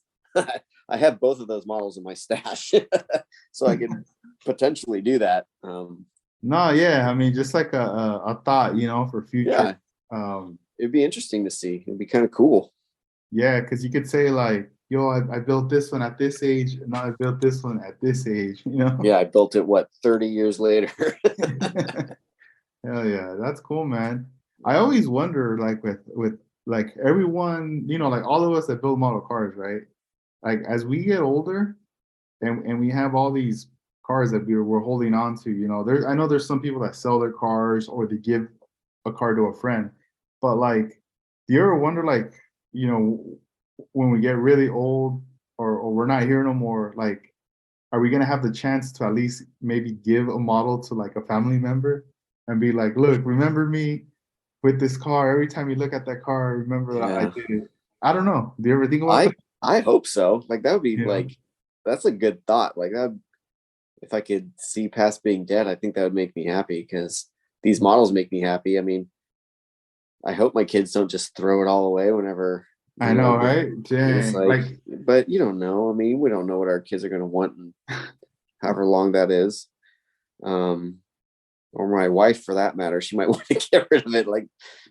I have both of those models in my stash, so I could potentially do that. No, yeah, I mean, just like a thought, for Yeah, future. it'd be interesting to see. It'd be kind of cool. Yeah, because you could say like, yo, I built this one at this age, and now I built this one at this age, Yeah, I built it 30 years later. Hell yeah, that's cool, man. I always wonder, like with like everyone, like all of us that build model cars, right? Like as we get older and we have all these cars that we're holding on to, I know there's some people that sell their cars or they give a car to a friend, but like, do you ever wonder, like, you know, when we get really old or we're not here no more, like, are we gonna have the chance to at least maybe give a model to like a family member and be like, look, remember me with this car? Every time you look at that car, remember that I Yeah, did it. I don't know. Do you ever think about I that? I hope so. Like that would be You know? like that's a good thought. Like that, if I could see past being dead, I think that would make me happy because these models make me happy. I mean, I hope my kids don't just throw it all away whenever I know, right? it's Dang. like, Like, but you don't know. I mean, we don't know what our kids are going to want and however long that is. Um, or my wife for that matter, she might want to get rid of it, like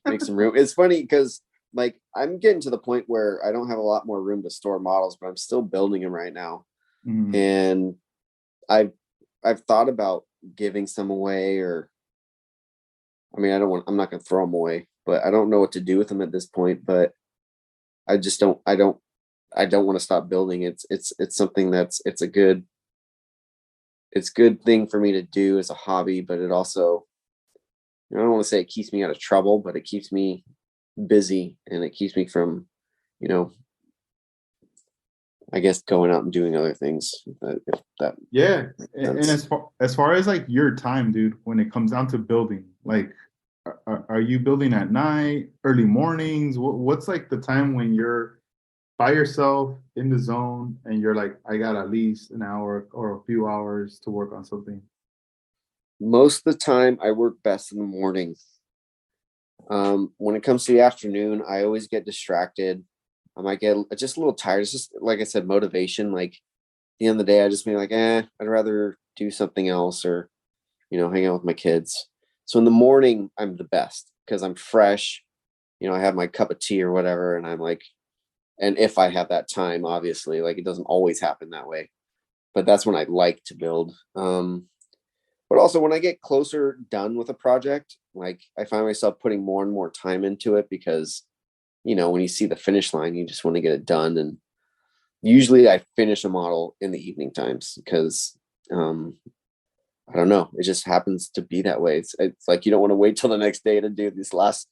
make some room. It's funny because like I'm getting to the point where I don't have a lot more room to store models, but I'm still building them right now. mm, And I've I've thought about giving some away, or I mean, I'm not going to throw them away, but I don't know what to do with them at this point. But I just I don't want to stop building. It's something it's a good thing for me to do as a hobby, but it also, I don't want to say it keeps me out of trouble, but it keeps me busy and it keeps me from, you know, I guess going out and doing other things. If that yeah. makes And sense. as far as like your time, dude, when it comes down to building, like, are you building at night, early mornings? What's like the time when you're by yourself in the zone and you're like, I got at least an hour or a few hours to work on something? Most of the time, I work best in the morning. When it comes to the afternoon, I always get distracted. I might get just a little tired. It's just like I said, motivation. Like at the end of the day, I just be like, I'd rather do something else or hang out with my kids. So in the morning, I'm the best because I'm fresh. I have my cup of tea or whatever, and I'm like, and if I have that time, obviously, like it doesn't always happen that way, but that's when I like to build. But also when I get closer done with a project, like I find myself putting more and more time into it because, when you see the finish line, you just want to get it done. And usually I finish a model in the evening times because I don't know, it just happens to be that way. It's like you don't want to wait till the next day to do these last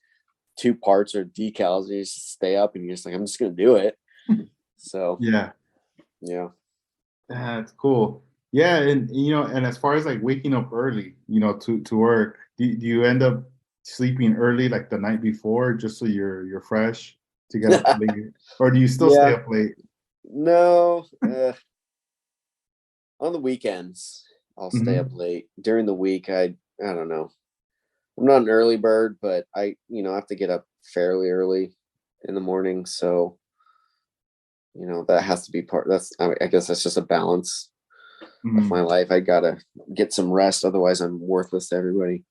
two parts or decals. And you just stay up and you're just like, I'm just gonna do it. So Yeah, yeah. that's cool. Yeah, and and as far as like waking up early, to work, do you end up sleeping early like the night before just so you're fresh to get up late, or do you still stay Yeah. up late? No. On the weekends, I'll stay up Hmm. late. During the week, I don't know. I'm not an early bird, but I have to get up fairly early in the morning. So, that has to be I guess that's just a balance of my Hmm. life. I gotta get some rest. Otherwise I'm worthless to everybody.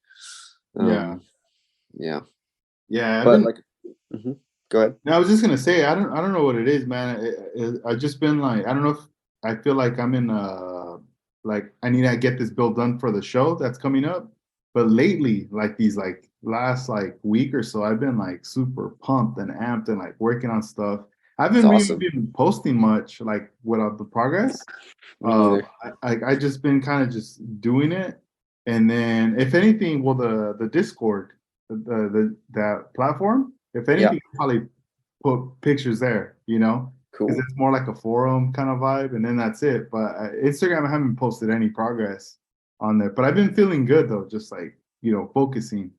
Yeah, Um, yeah, yeah. I've but been. like, mhm. Go ahead. No, I was just gonna say I don't know what it is, man. I've just been like I don't know if I feel like I'm in like I need to get this build done for the show that's coming up. But lately, like these like last like week or so, I've been like super pumped and amped and like working on stuff. I It's haven't really awesome. been posting much like without the progress. Me neither. I just been kind of just doing it, and then if anything, well, the Discord, that platform, if Yeah, anything, I'll probably put pictures there, because cool. it's more like a forum kind of vibe, and then that's it. But Instagram, I haven't posted any progress on there, but I've been feeling good though, just like focusing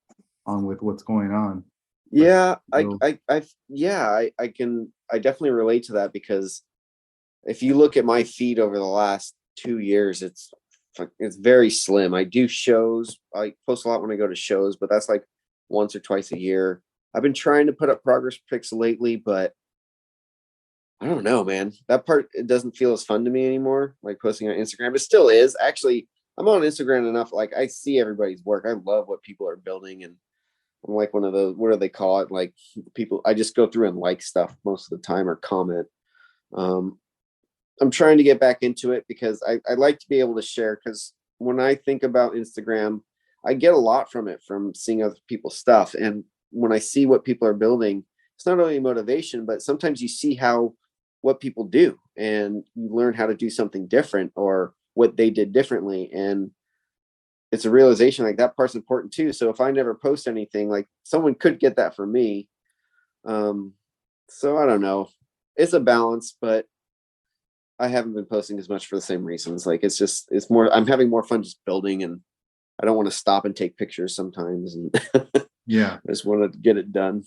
on with what's going on. But Yeah, so, I definitely relate to that because if you look at my feed over the last 2 years, it's very slim. I do shows. I post a lot when I go to shows, but that's like once or twice a year. I've been trying to put up progress pics lately, but I don't know, man. That part it doesn't feel as fun to me anymore. Like posting on Instagram, it still is. Actually, I'm on Instagram enough. Like I see everybody's work. I love what people are building, and I'm like one of those. What do they call it? Like people. I just go through and like stuff most of the time or comment. Um, I'm trying to get back into it because I like to be able to share. Because when I think about Instagram, I get a lot from it from seeing other people's stuff, and when I see what people are building, it's not only motivation, but sometimes you see how what people do, and you learn how to do something different or what they did differently, and it's a realization like that part's important too. So if I never post anything, like someone could get that from me. Um, so I don't know. It's a balance, but I haven't been posting as much for the same reasons. Like it's more I'm having more fun just building and I don't want to stop and take pictures sometimes and I yeah. just want to get it done.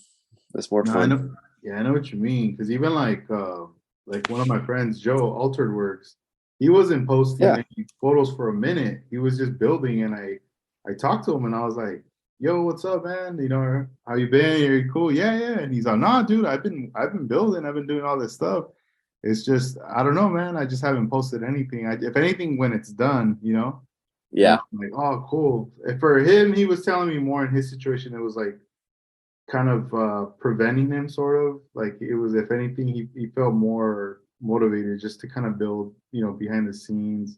That's more No, I fun. know. Yeah, I know what you mean. Because even like one of my friends, Joe, Altered Works, he wasn't posting Yeah. any photos for a minute. He was just building, and I talked to him, and I was like, "Yo, what's up, man? How you been? Are you cool? Yeah, yeah." And he's like, "Nah, dude, I've been building. I've been doing all this stuff. It's just I don't know, man. I just haven't posted anything. If anything, when it's done, And Yeah. I'm like, oh, cool. And for him, he was telling me more in his situation. It was like kind of preventing him sort of like it was if anything he felt more motivated just to kind of build behind the scenes,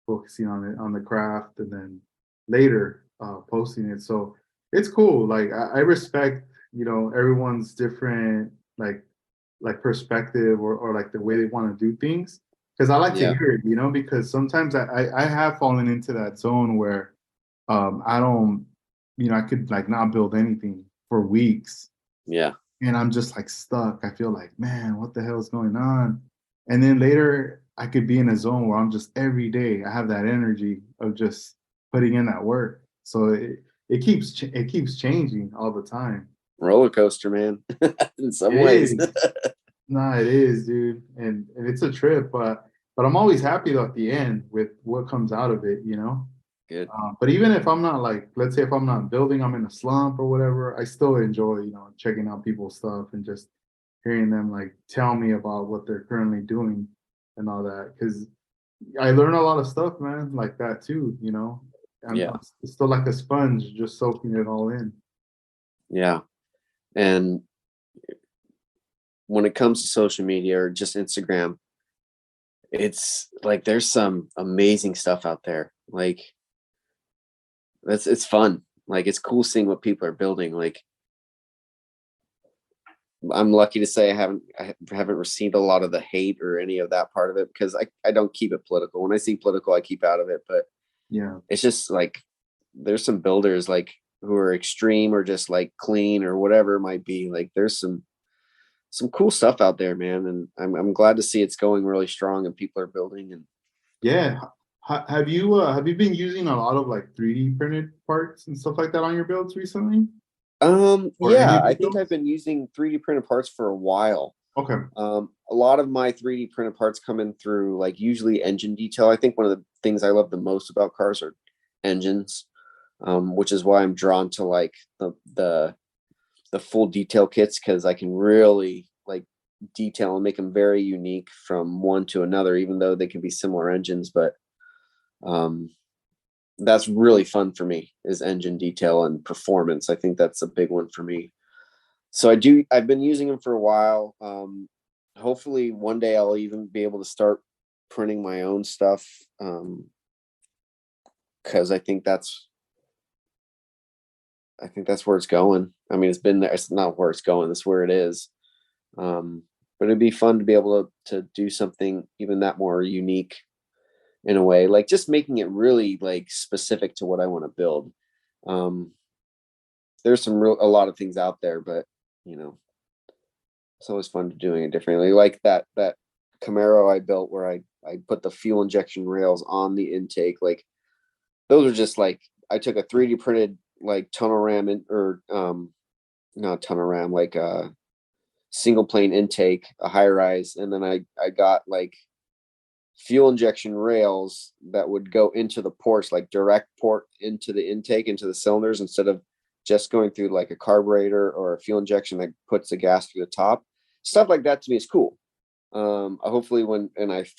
focusing on it on the craft, and then later posting it. So it's cool. Like I respect everyone's different like perspective, or like the way they want to do things, because I like to Yeah. hear it, because sometimes I have fallen into that zone where I don't, I could like not build anything for weeks, Yeah. and I'm just like stuck. I feel like, man, what the hell is going on? And then later I could be in a zone where I'm just every day I have that energy of just putting in that work. So it keeps changing all the time. Roller coaster, man. In It some ways. is. Nah, it is, dude. And it's a trip, but I'm always happy though at the end with what comes out of it. Good. But even if I'm not like, let's say if I'm not building, I'm in a slump or whatever, I still enjoy, checking out people's stuff and just hearing them like tell me about what they're currently doing and all that. Because I learn a lot of stuff, man, like that too. I'm Yeah. still like a sponge, just soaking it all in. Yeah. And when it comes to social media or just Instagram, it's like there's some amazing stuff out there. Like it's fun. Like it's cool seeing what people are building. Like I'm lucky to say I haven't received a lot of the hate or any of that part of it because I don't keep it political. When I see political, I keep out of it. But Yeah. it's just like there's some builders like who are extreme or just like clean or whatever it might be. Like there's some cool stuff out there, man. And I'm glad to see it's going really strong and people are building and Yeah. Have you been using a lot of like 3D printed parts and stuff like that on your builds recently? Or any yeah, of I your think I've builds? been using 3D printed parts for a while. Okay. A lot of my 3D printed parts come in through like usually engine detail. I think one of the things I love the most about cars are engines, which is why I'm drawn to like the full detail kits because I can really like detail and make them very unique from one to another, even though they can be similar engines. But um, that's really fun for me is engine detail and performance. I think that's a big one for me. So I've been using them for a while. Hopefully one day I'll even be able to start printing my own stuff. Cause I think that's where it's going. I mean, it's been there. It's not where it's going. That's where it is. Um, but it'd be fun to be able to do something even that more unique in a way, like just making it really like specific to what I want to build. Um, there's a lot of things out there, but you know, it's always fun doing it differently. Like that Camaro I built where I put the fuel injection rails on the intake. Like those are just like, I took a 3D printed like tunnel ram or not tunnel ram, like a single plane intake, a high rise, and then I got like fuel injection rails that would go into the ports, like direct port into the intake, into the cylinders, instead of just going through like a carburetor or a fuel injection that puts the gas through the top. Stuff like that to me is cool. Hopefully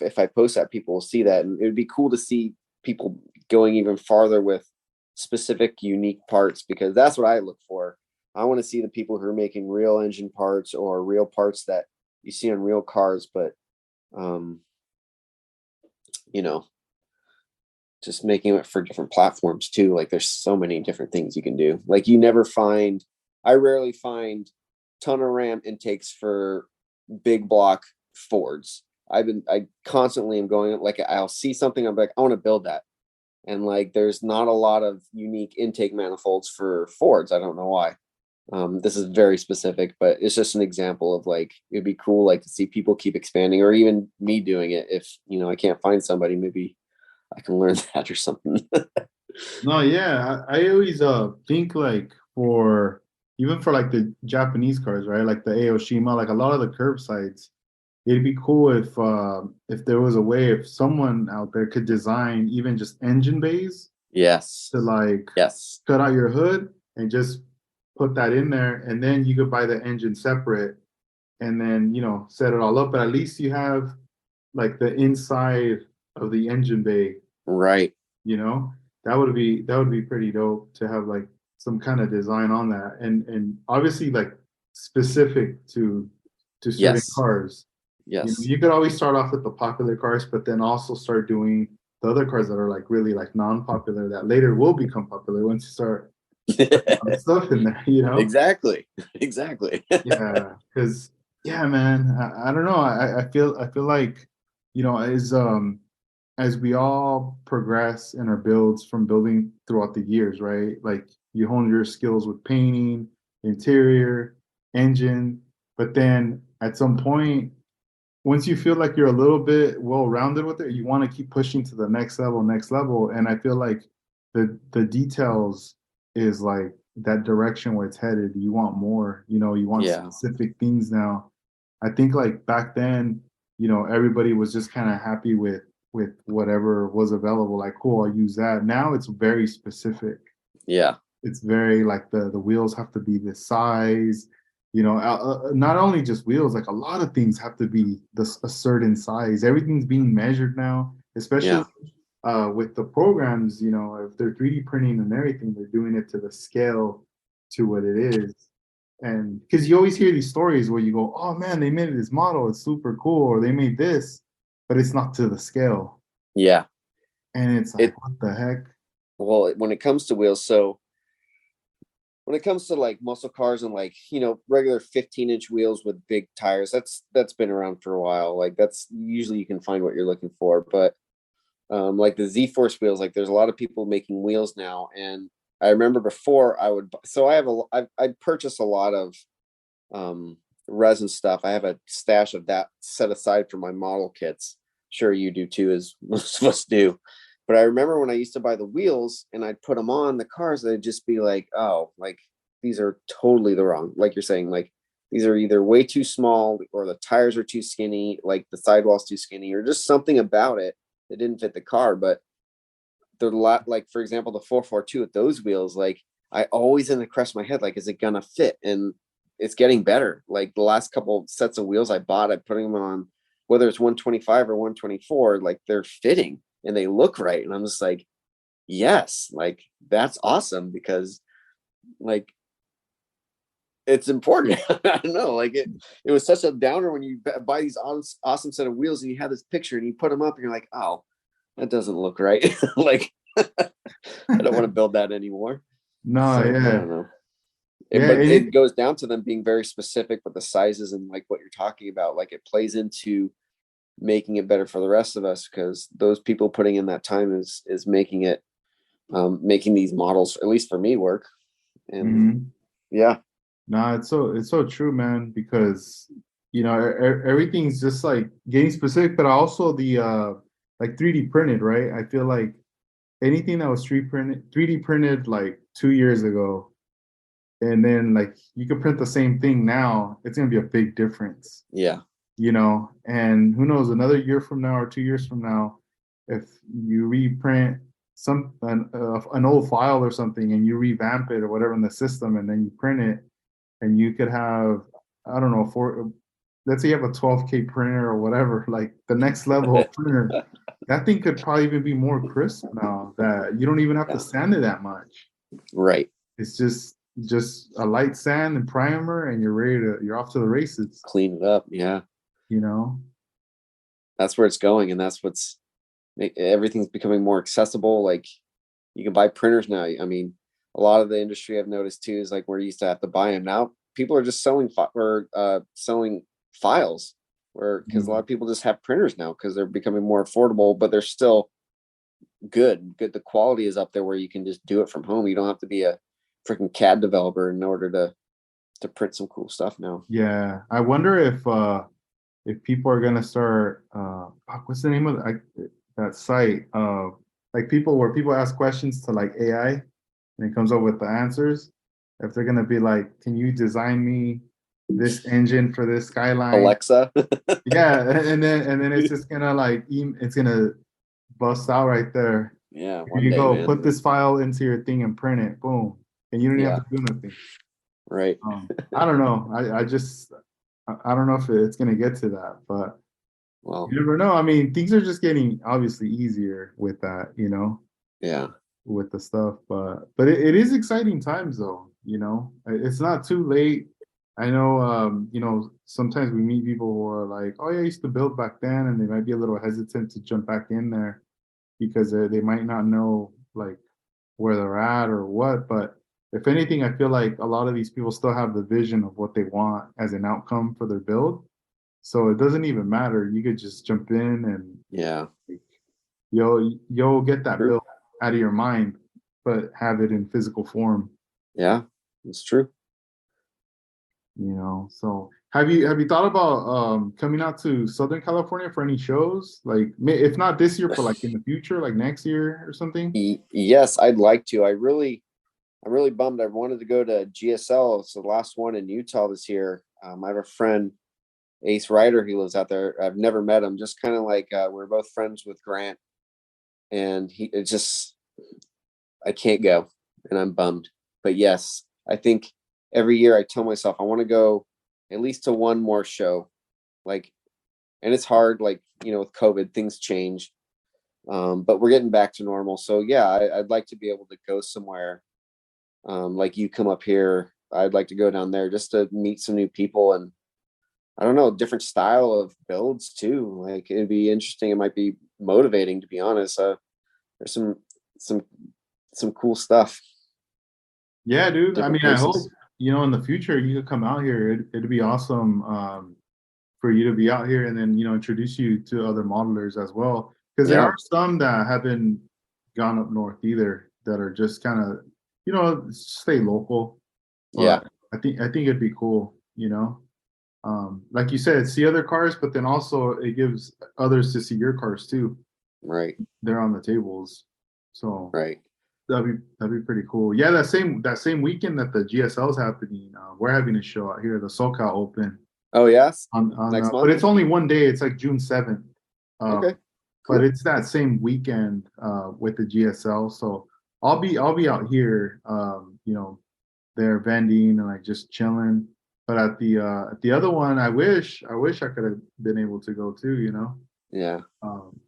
if I post that, people will see that, and it would be cool to see people going even farther with specific unique parts, because that's what I look for. I want to see the people who are making real engine parts or real parts that you see on real cars, but you know, just making it for different platforms too. Like there's so many different things you can do. Like I rarely find tunnel ram intakes for big block Fords. I constantly am going, like I'll see something, I'm like, I want to build that. And like, there's not a lot of unique intake manifolds for Fords. I don't know why. This is very specific, but it's just an example of like, it'd be cool, like to see people keep expanding, or even me doing it. If, you know, I can't find somebody, maybe I can learn that or something. No, yeah, I always think like for even for like the Japanese cars, right? Like the Aoshima, like a lot of the curbsides, it'd be cool if there was a way, if someone out there could design even just engine bays Yes. to like Yes. cut out your hood and just put that in there, and then you could buy the engine separate and then, you know, set it all up. But at least you have like the inside of the engine bay, Right. you know. That would be pretty dope to have like some kind of design on that, and obviously like specific to certain Yes. cars. You know, Yes. you could always start off with the popular cars, but then also start doing the other cars that are like really like non-popular that later will become popular once you start stuff in there, you know. Exactly. Exactly. Yeah, because yeah, man, I don't know. I feel like, you know, as we all progress in our builds from building throughout the years, right? Like you hone your skills with painting, interior, engine, but then at some point, once you feel like you're a little bit well-rounded with it, you want to keep pushing to the next level. And I feel like the details is like that direction where it's headed. You want more, you know, you want Yeah. specific things now. I think like back then, you know, everybody was just kind of happy with whatever was available. Like, cool, I'll use that. Now it's very specific. Yeah. It's very like the wheels have to be this size, you know, not only just wheels, like a lot of things have to be a certain size. Everything's being measured now, especially Yeah. with the programs, you know, if they're 3D printing and everything, they're doing it to the scale to what it is. And because you always hear these stories where you go, oh man, they made this model, it's super cool, or they made this, but it's not to the scale. Yeah. And it's like, It what the heck? Well, when it comes to wheels, so when it comes to like muscle cars and like, you know, regular 15-inch wheels with big tires, that's been around for a while. Like that's usually you can find what you're looking for. But like the Z-Force wheels, like there's a lot of people making wheels now. And I remember before I purchased a lot of resin stuff. I have a stash of that set aside for my model kits. Sure you do too, as most of us do. But I remember when I used to buy the wheels and I'd put them on the cars, they'd just be like, oh, like these are totally the wrong, like you're saying, like these are either way too small or the tires are too skinny, like the sidewall's too skinny, or just something about it that didn't fit the car. But the lot, like for example, the 442 with those wheels, like I always in the crest of my head, like, is it gonna fit? And it's getting better. Like the last couple sets of wheels I bought, I put them on, whether it's 125 or 124, like they're fitting and they look right. And I'm just like, yes, like that's awesome, because like it's important. I don't know, like it was such a downer when you buy these awesome set of wheels and you have this picture and you put them up and you're like, oh, that doesn't look right. Like I don't want to build that anymore. No, So I yeah. don't know. Yeah, But it, it goes down to them being very specific with the sizes and like what you're talking about. Like it plays into making it better for the rest of us because those people putting in that time is making it making these models, at least for me, work. And mhm. yeah, Nah, it's so true, man, because everything's just like getting specific, but also the like 3D printed, right? I feel like anything that was 3D printed like 2 years ago, and then like you could print the same thing now, it's gonna be a big difference, yeah, and who knows, another year from now or 2 years from now, if you reprint an old file or something and you revamp it or whatever in the system and then you print it and you could have, I don't know, let's say you have a 12K printer or whatever, like the next level of printer, that thing could probably even be more crisp now that you don't even have to yeah, sand it that much. right. It's just a light sand and primer and you're off to the races, Clean it up. Yeah, you know? that's where it's going, and that's what's everything's becoming more accessible. Like you can buy printers now. I mean, a lot of the industry I've noticed too is like where you used to have to buy them. Now people are just selling files, where because a lot Mhm. of people just have printers now because they're becoming more affordable, but they're still good. Good. The quality is up there where you can just do it from home. You don't have to be a freaking CAD developer in order to print some cool stuff now. Yeah, I wonder if people are gonna start what's the name of that site, like people where people ask questions to like AI and it comes up with the answers, if they're gonna be like, can you design me this engine for this skyline? Alexa. Yeah, and then it's just gonna like it's gonna bust out right there. Yeah, Here one you day, go, man. put this file into your thing and print it, boom, and you don't even have Yeah, to do nothing. right. I don't know, I don't know if it's gonna get to that, but Well, you never know. I mean, things are just getting obviously easier with that, yeah, with the stuff. But it is exciting times though, It's not too late. I know, sometimes we meet people who are like, "Oh yeah, I used to build back then," and they might be a little hesitant to jump back in there because they might not know like where they're at or what. But if anything, I feel like a lot of these people still have the vision of what they want as an outcome for their build. So it doesn't even matter. You could just jump in and yeah, you'll get that true. bill out of your mind, but have it in physical form. Yeah, it's true. So have you thought about coming out to Southern California for any shows? Like if not this year, for like in the future, like next year or something? Yes, I'd like to. I'm really bummed. I wanted to go to GSL. It's the last one in Utah this year. I have a friend, Ace Ryder, who lives out there. I've never met him. Just kind of like we're both friends with Grant, and it's just I can't go, and I'm bummed. But yes, I think every year I tell myself I want to go at least to one more show. Like, and it's hard. Like with COVID, things change. But we're getting back to normal. So yeah, I'd like to be able to go somewhere. Like you come up here, I'd like to go down there just to meet some new people and I don't know, different style of builds too. Like it'd be interesting. It might be motivating to be honest. There's some some cool stuff, Yeah, dude. I different mean, I places. hope in the future you could come out here. It'd be awesome for you to be out here and then introduce you to other modelers as well. Because there Yeah, are some that haven't gone up north either that are just kind of stay local. yeah, But I think it'd be cool. Like you said, see other cars, but then also it gives others to see your cars too. right, They're on the tables, so right. that'd be pretty cool. Yeah, that same weekend that the GSL is happening, we're having a show out here, the SoCal Open. Oh yes, But next month. it's only one day. It's like June 7th. Okay, But cool. it's that same weekend with the GSL. So I'll be out here, there vending and like just chilling. But at the other one, I wish I could have been able to go too. Yeah, Um,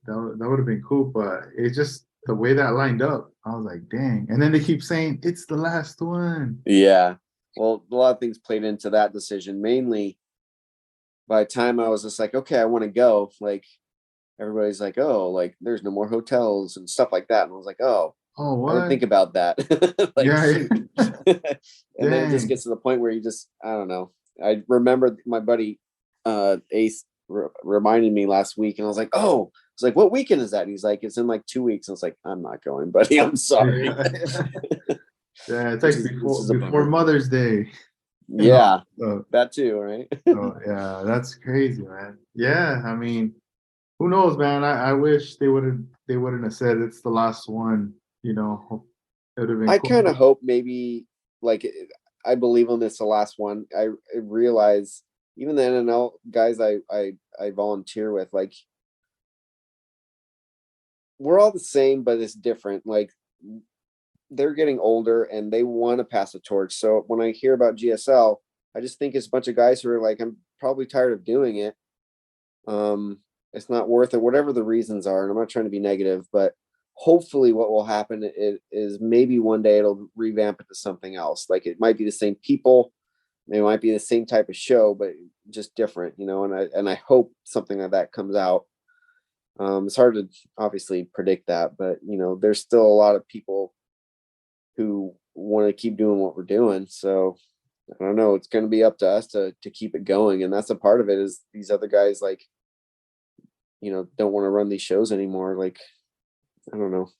that would have been cool, but it's just the way that lined up. I was like, dang. And then they keep saying it's the last one. yeah. Well, a lot of things played into that decision. Mainly, by the time I was just like, okay, I want to go. Like everybody's like, oh, like there's no more hotels and stuff like that. And I was like, oh, Oh, I didn't what? think about that. Like, Yeah, shoot. And then it just Dang. gets to the point where you just, I don't know. I remember my buddy Ace reminded me last week, and I was like, oh, it's like, what weekend is that? And he's like, it's in like 2 weeks. I was like, I'm not going, buddy. I'm sorry. Yeah, it's which like is a before bummer. Mother's Day. And all Yeah, that that too, right? so yeah, that's crazy, man. Yeah, I mean, who knows, man? I wish they wouldn't have said it's the last one, you know. It would have been I cool. kind of hope maybe like I believe on this the last one. I realize even the NNL guys I volunteer with, like we're all the same, but it's different. Like they're getting older and they want to pass the torch. So when I hear about GSL, I just think it's a bunch of guys who are like, I'm probably tired of doing it. It's not worth it, whatever the reasons are. And I'm not trying to be negative, but hopefully what will happen is maybe one day it'll revamp it to something else. Like it might be the same people, it might be the same type of show, but just different, you know. And I hope something like that comes out. It's hard to obviously predict that, but you know, there's still a lot of people who want to keep doing what we're doing. So I don't know. It's going to be up to us to keep it going, and that's a part of it. Is these other guys like, you know, don't want to run these shows anymore? Like, I don't know.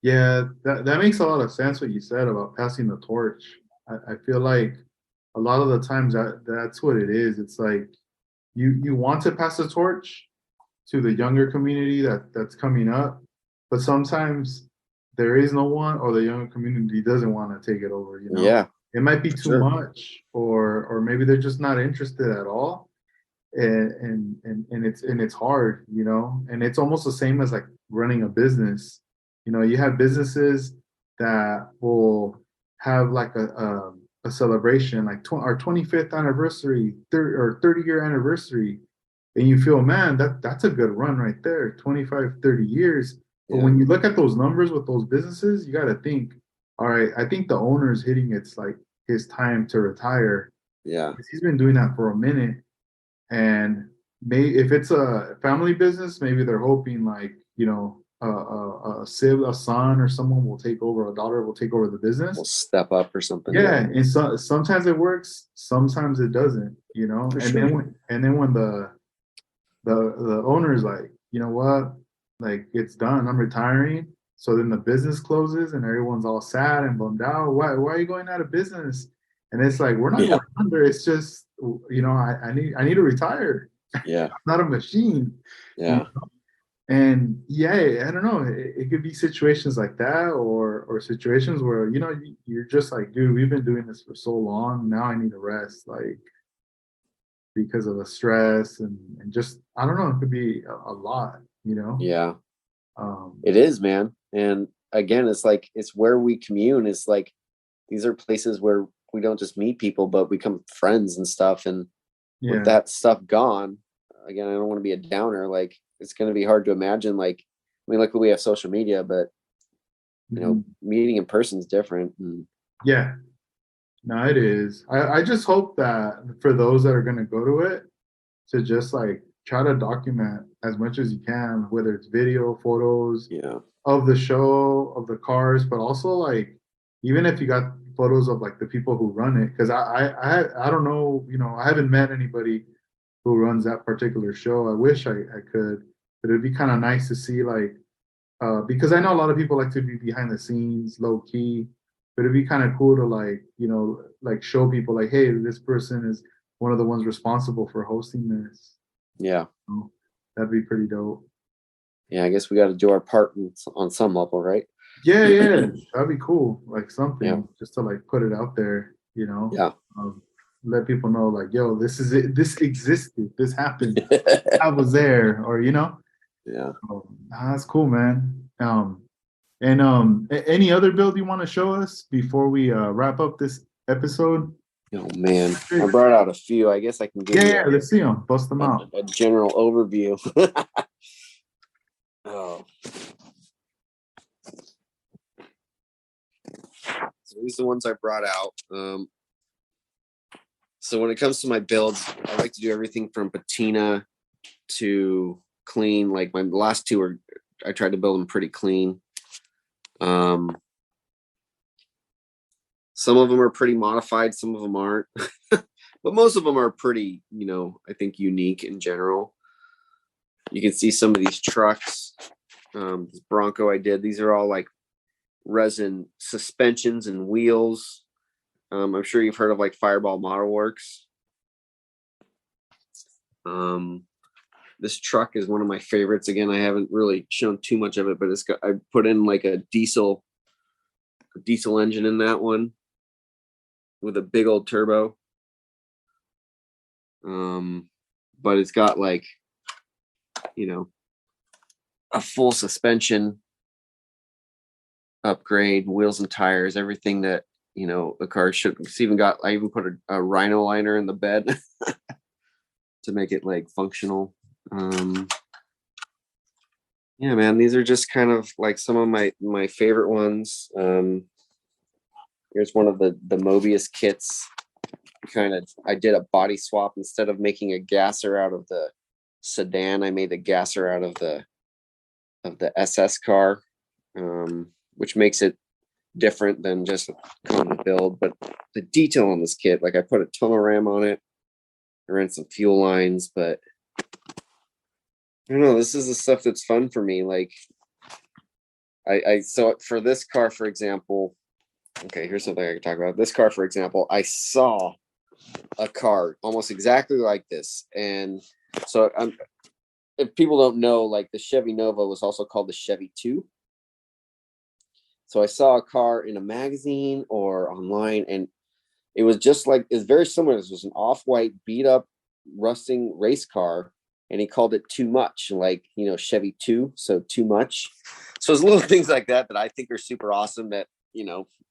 Yeah, that makes a lot of sense what you said about passing the torch. I feel like a lot of the times that's what it is. It's like you want to pass the torch to the younger community that's coming up, but sometimes there is no one, or the younger community doesn't want to take it over, you know. Yeah, It might be for too sure. much, or maybe they're just not interested at all. And it's hard, you know, and it's almost the same as like running a business. You know, you have businesses that will have like a celebration like our 25th anniversary, 30-year anniversary, and you feel, man, that's a good run right there, 25, 30 years. But Yeah, when you look at those numbers with those businesses, you got to think, all right, I think the owner's hitting it's like his time to retire. yeah, He's been doing that for a minute, and if it's a family business, maybe they're hoping like, you know, a son or someone will take over, a daughter will take over the we'll business. step up or something. Yeah, Yeah, and sometimes it works, sometimes it doesn't, you know. for And sure. then when the owner's like, you know what, like it's done, I'm retiring. So then the business closes and everyone's all sad and bummed out. Why are you going out of business? And it's like, we're not Yeah, going under. It's just, you know, I need to retire. yeah, I'm not a machine. You yeah, know? And yeah, I don't know. It could be situations like that, or situations where, you know, you're just like, dude, we've been doing this for so long. Now I need a rest. Like, because of the stress, and just, I don't know, it could be a lot, you know. yeah. um It is, man. And again, it's like it's where we commune. It's like these are places where we don't just meet people, but we become friends and stuff. And with yeah. that stuff gone, again, I don't want to be a downer. Like it's going to be hard to imagine. Like, I mean, like we have social media, but you know, Mhm. meeting in person is different. And Yeah, no, it is. I just hope that for those that are going to go to it, to just like try to document as much as you can, whether it's video, photos yeah, of the show, of the cars, but also like, even if you got photos of like the people who run it, because I don't know, you know, I haven't met anybody who runs that particular show. I wish I could, but it'd be kind of nice to see like, because I know a lot of people like to be behind the scenes, low key, but it'd be kind of cool to like, you know, like show people like, hey, this person is one of the ones responsible for hosting this. yeah, So that'd be pretty dope. yeah. I guess we got to do our part on some level, right? Yeah, yeah, that'd be cool. Like Yeah, something just to like put it out there, you know, yeah, let people know like, yo, this is it. This existed. This happened. I was there, or you know. yeah. Nah, that's cool, man. And any other build you want to show us before we wrap up this episode? Oh man, I Yeah, brought out a few. I guess I can give you yeah, let's see them. Bust them a, out. a general overview. Oh, so these are the ones I brought out. So when it comes to my builds, I like to do everything from patina to clean. Like my last two are, I tried to build them pretty clean. Um, Some of them are pretty modified, some of them aren't. But most of them are pretty, I think unique in general. You can see some of these trucks. This Bronco I did, these are all like resin suspensions and wheels. I'm sure you've heard of like Fireball Model Works. This truck is one of my favorites. Again, I haven't really shown too much of it, but I put in like a diesel engine in that one with a big old turbo. But it's got like, a full suspension upgrade, wheels and tires, everything that, the car should. I even put a Rhino liner in the bed to make it like functional. Yeah, man, these are just kind of like some of my favorite ones. Here's one of the Mobius kits. I did a body swap. Instead of making a gasser out of the sedan, I made a gasser out of the SS car, which makes it different than just a common build. But the detail on this kit, like I put a tunnel ram on it, I ran some fuel lines, but I don't know, this is the stuff that's fun for me. Like so for this car, for example, okay, here's something I can talk about. This car, for example, I saw a car almost exactly like this. And so if people don't know, like the Chevy Nova was also called the Chevy 2. So I saw a car in a magazine or online, and it was just like, it's very similar. This was an off-white, beat up, rusting race car, and he called it Too Much, like, Chevy 2, so Too Much. So it's little things like that I think are super awesome that,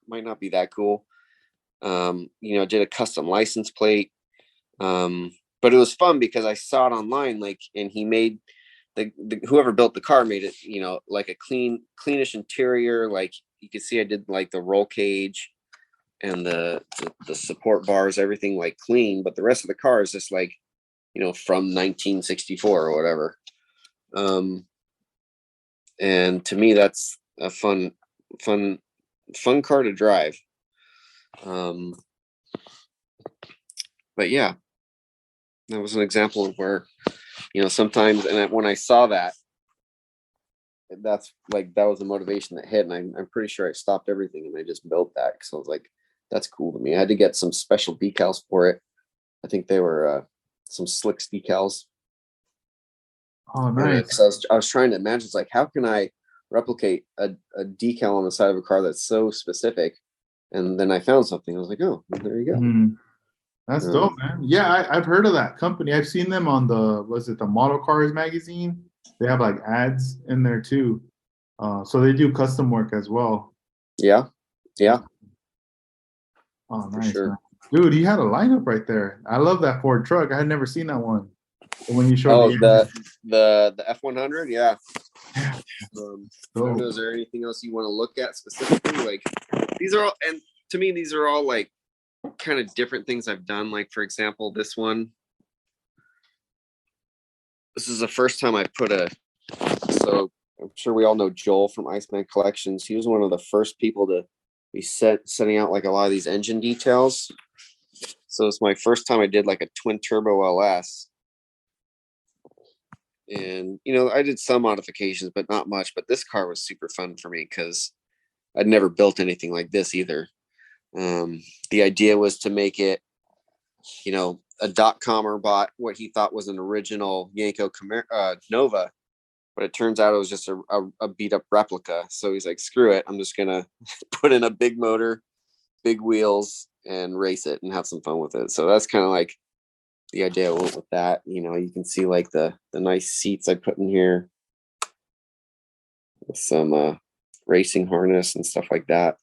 might not be that cool. Did a custom license plate. But it was fun because I saw it online, like, and he made whoever built the car made it, like a cleanish interior. Like you can see I did like the roll cage and the support bars, everything like clean, but the rest of the car is just like, from 1964 or whatever. And to me, that's a fun car to drive. But yeah, that was an example of where, sometimes, and when I saw that, that was the motivation that hit. And I'm pretty sure I stopped everything and I just built that because I was like, that's cool to me. I had to get some special decals for it. I think they were some Slicks decals. Oh, nice. Because I was trying to imagine, it's like, how can I replicate a decal on the side of a car that's so specific? And then I found something. I was like, oh, there you go. That's dope, man. Yeah, I've heard of that company. I've seen them on the Model Cars magazine. They have like ads in there too. So they do custom work as well. Yeah. Oh, For nice, sure. man. Dude, you had a lineup right there. I love that Ford truck. I had never seen that one. When you showed the F100, yeah. I don't know, is there anything else you want to look at specifically? Like these are all, and to me, these are all like kind of different things I've done. Like for example, this is the first time I put so I'm sure we all know Joel from Iceman Collections. He was one of the first people to be setting out like a lot of these engine details. So it's my first time I did like a twin turbo LS. And, I did some modifications, but not much. But this car was super fun for me because I'd never built anything like this either. The idea was to make it, a .comer bought what he thought was an original Yenko Nova, but it turns out it was just a beat up replica. So he's like, screw it. I'm just going to put in a big motor, big wheels, and race it and have some fun with it. So that's kind of like the idea I went with that. You can see like the nice seats I put in here with some racing harness and stuff like that.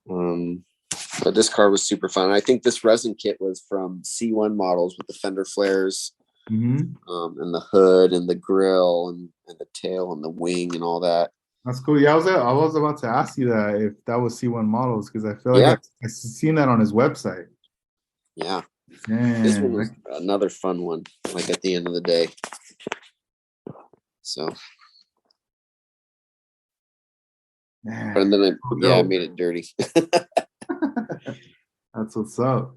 But this car was super fun. I think this resin kit was from C1 models with the fender flares, and the hood and the grill and the tail and the wing and all that. That's cool. Yeah, I was about to ask you that if that was C1 models because I feel like I've seen that on his website. Yeah. Man. This one was another fun one, like at the end of the day. So, man. but then I made it dirty. That's what's up.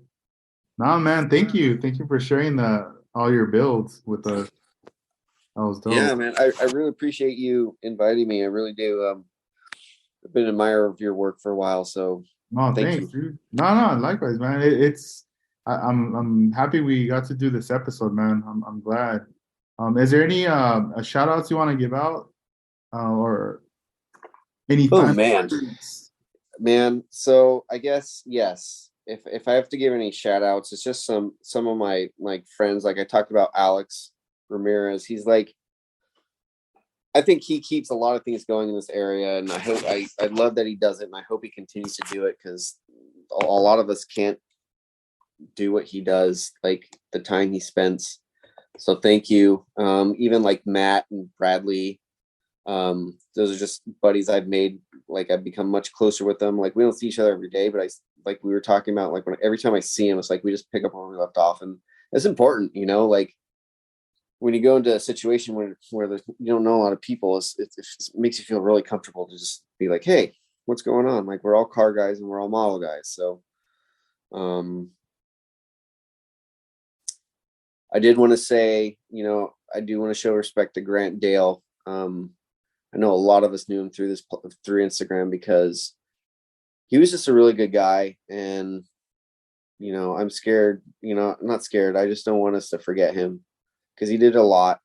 Nah, man, thank you for sharing all your builds with us. That was Yeah, dope. man. I really appreciate you inviting me. I really do. I've been an admirer of your work for a while, so No, thank thanks, you. dude. No, no, likewise, man. I'm happy we got to do this episode, man. I'm glad. Is there any shout outs you want to give out, or any Oh final man, words? man. So I guess yes. If I have to give any shout outs, it's just some of my like friends. Like I talked about Alex Ramirez. He's like I think he keeps a lot of things going in this area, and I love that he does it, and I hope he continues to do it because a lot of us can't do what he does, like the time he spends. So thank you. Even like Matt and Bradley, those are just buddies I've made. Like I've become much closer with them. Like we don't see each other every day, but I like we were talking about like when every time I see him, it's like we just pick up where we left off, and it's important, you know, like when you go into a situation where you don't know a lot of people, it makes you feel really comfortable to just be like, hey, what's going on? Like we're all car guys and we're all model guys. So um, I did want to say, you know, I do want to show respect to Grant Dale. I know a lot of us knew him through Instagram because he was just a really good guy. And, you know, I'm scared, you know, I'm not scared. I just don't want us to forget him because he did a lot.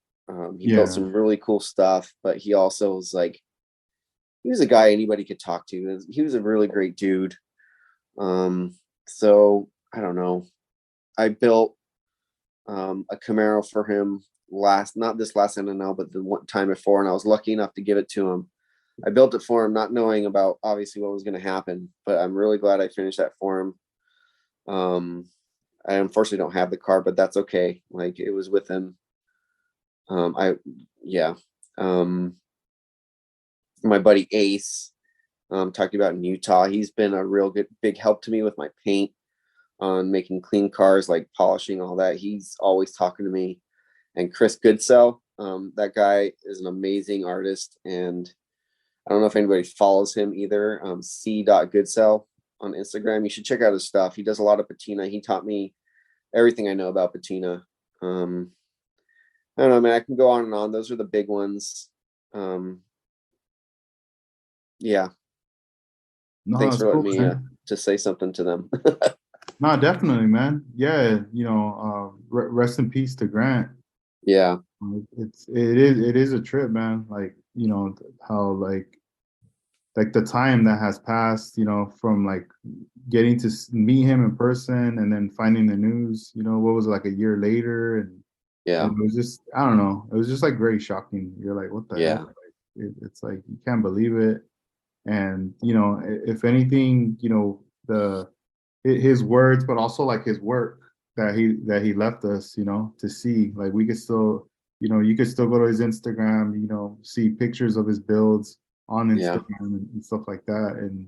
He built Yeah, some really cool stuff, but he also was like, he was a guy anybody could talk to. He was a really great dude. So I don't know. I built a Camaro for him not this last NNL, but the one time before, and I was lucky enough to give it to him. I built it for him, not knowing about obviously what was going to happen, but I'm really glad I finished that for him. I unfortunately don't have the car, but that's okay. Like it was with him. I yeah. Um, my buddy Ace, talking about in Utah, he's been a real good big help to me with my paint on making clean cars, like polishing all that. He's always talking to me. And Chris Goodsell, that guy is an amazing artist, and I don't know if anybody follows him either. C.Goodsell on Instagram. You should check out his stuff. He does a lot of patina. He taught me everything I know about patina. I don't know, man. I can go on and on. Those are the big ones. Yeah. no, Thanks that's for letting cool, me man. just say something to them. No, definitely, man. Yeah, rest in peace to Grant. Yeah. It is a trip, man. Like, how like the time that has passed, from like getting to meet him in person and then finding the news, what was it, like a year later, and Yeah. it was just, I don't know, it was just like very shocking. You're like, what the heck? Yeah. Like, it's like you can't believe it. And if anything, the his words, but also like his work that he left us, to see. Like we could still, you could still go to his Instagram, see pictures of his builds on Yeah. Instagram and stuff like that. And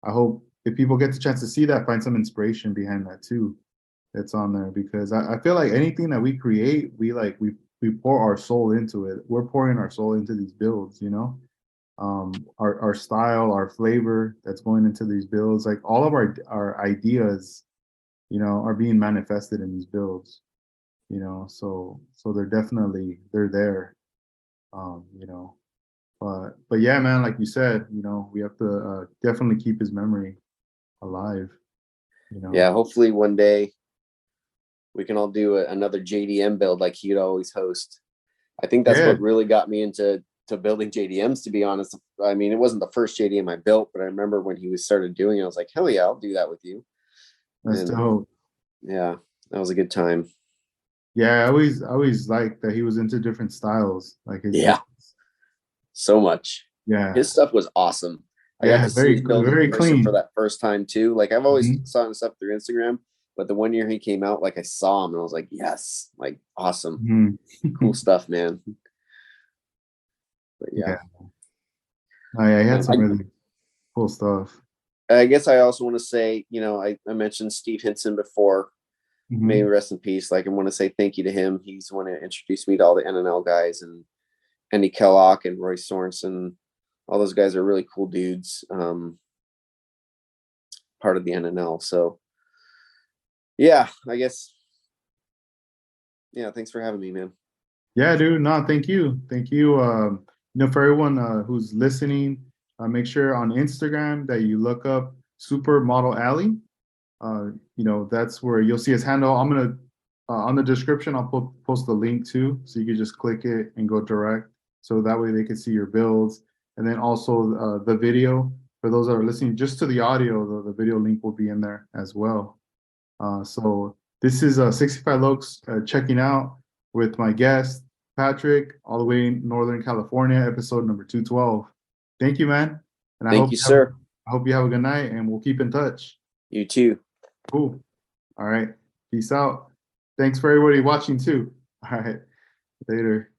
I hope if people get the chance to see that, find some inspiration behind that too. That's on there because I feel like anything that we create, we pour our soul into it. We're pouring our soul into these builds, our style, our flavor that's going into these builds, like all of our ideas, are being manifested in these builds, so they're there, you know. But yeah, man, like you said, we have to definitely keep his memory alive, you know. Yeah. Hopefully one day we can all do another JDM build like he'd always host. I think that's Yeah, what really got me into building JDMs. To be honest, I mean it wasn't the first JDM I built, but I remember when he was started doing it, I was like, hell yeah, I'll do that with you. that's And dope. yeah, that was a good time. Yeah, I always liked that he was into different styles, like his Yeah, builds. so much. Yeah, His stuff was awesome. I got yeah, to see his build in very person for clean. that first time too. Like I've always Mhm. saw his stuff through Instagram, but the one year he came out, like I saw him and I was like, yes, like awesome, Mhm. cool stuff, man. But yeah, Yeah, I had um, some I really cool stuff. I guess I also want to say, you know, I mentioned Steve Hinson before. May he Hmm. rest in peace. Like I want to say thank you to him. He's the one that introduced me to all the NNL guys and Andy Kellogg and Roy Sorensen. All those guys are really cool dudes. part of the NNL. So yeah, I guess. Yeah. Thanks for having me, man. Yeah, dude. No, thank you. Thank you. For everyone who's listening, make sure on Instagram that you look up Supermodel Alley. That's where you'll see his handle. I'm gonna on the description. I'll post the link too, so you can just click it and go direct. So that way they can see your builds, and then also the video for those that are listening just to the audio. The video link will be in there as well. So this is 65 Lokes checking out with my guest Patrick, all the way in Northern California, episode number 212. Thank you, man. And Thank you, sir. I hope you have a good night, and we'll keep in touch. You too. Cool. All right. Peace out. Thanks for everybody watching too. All right. Later.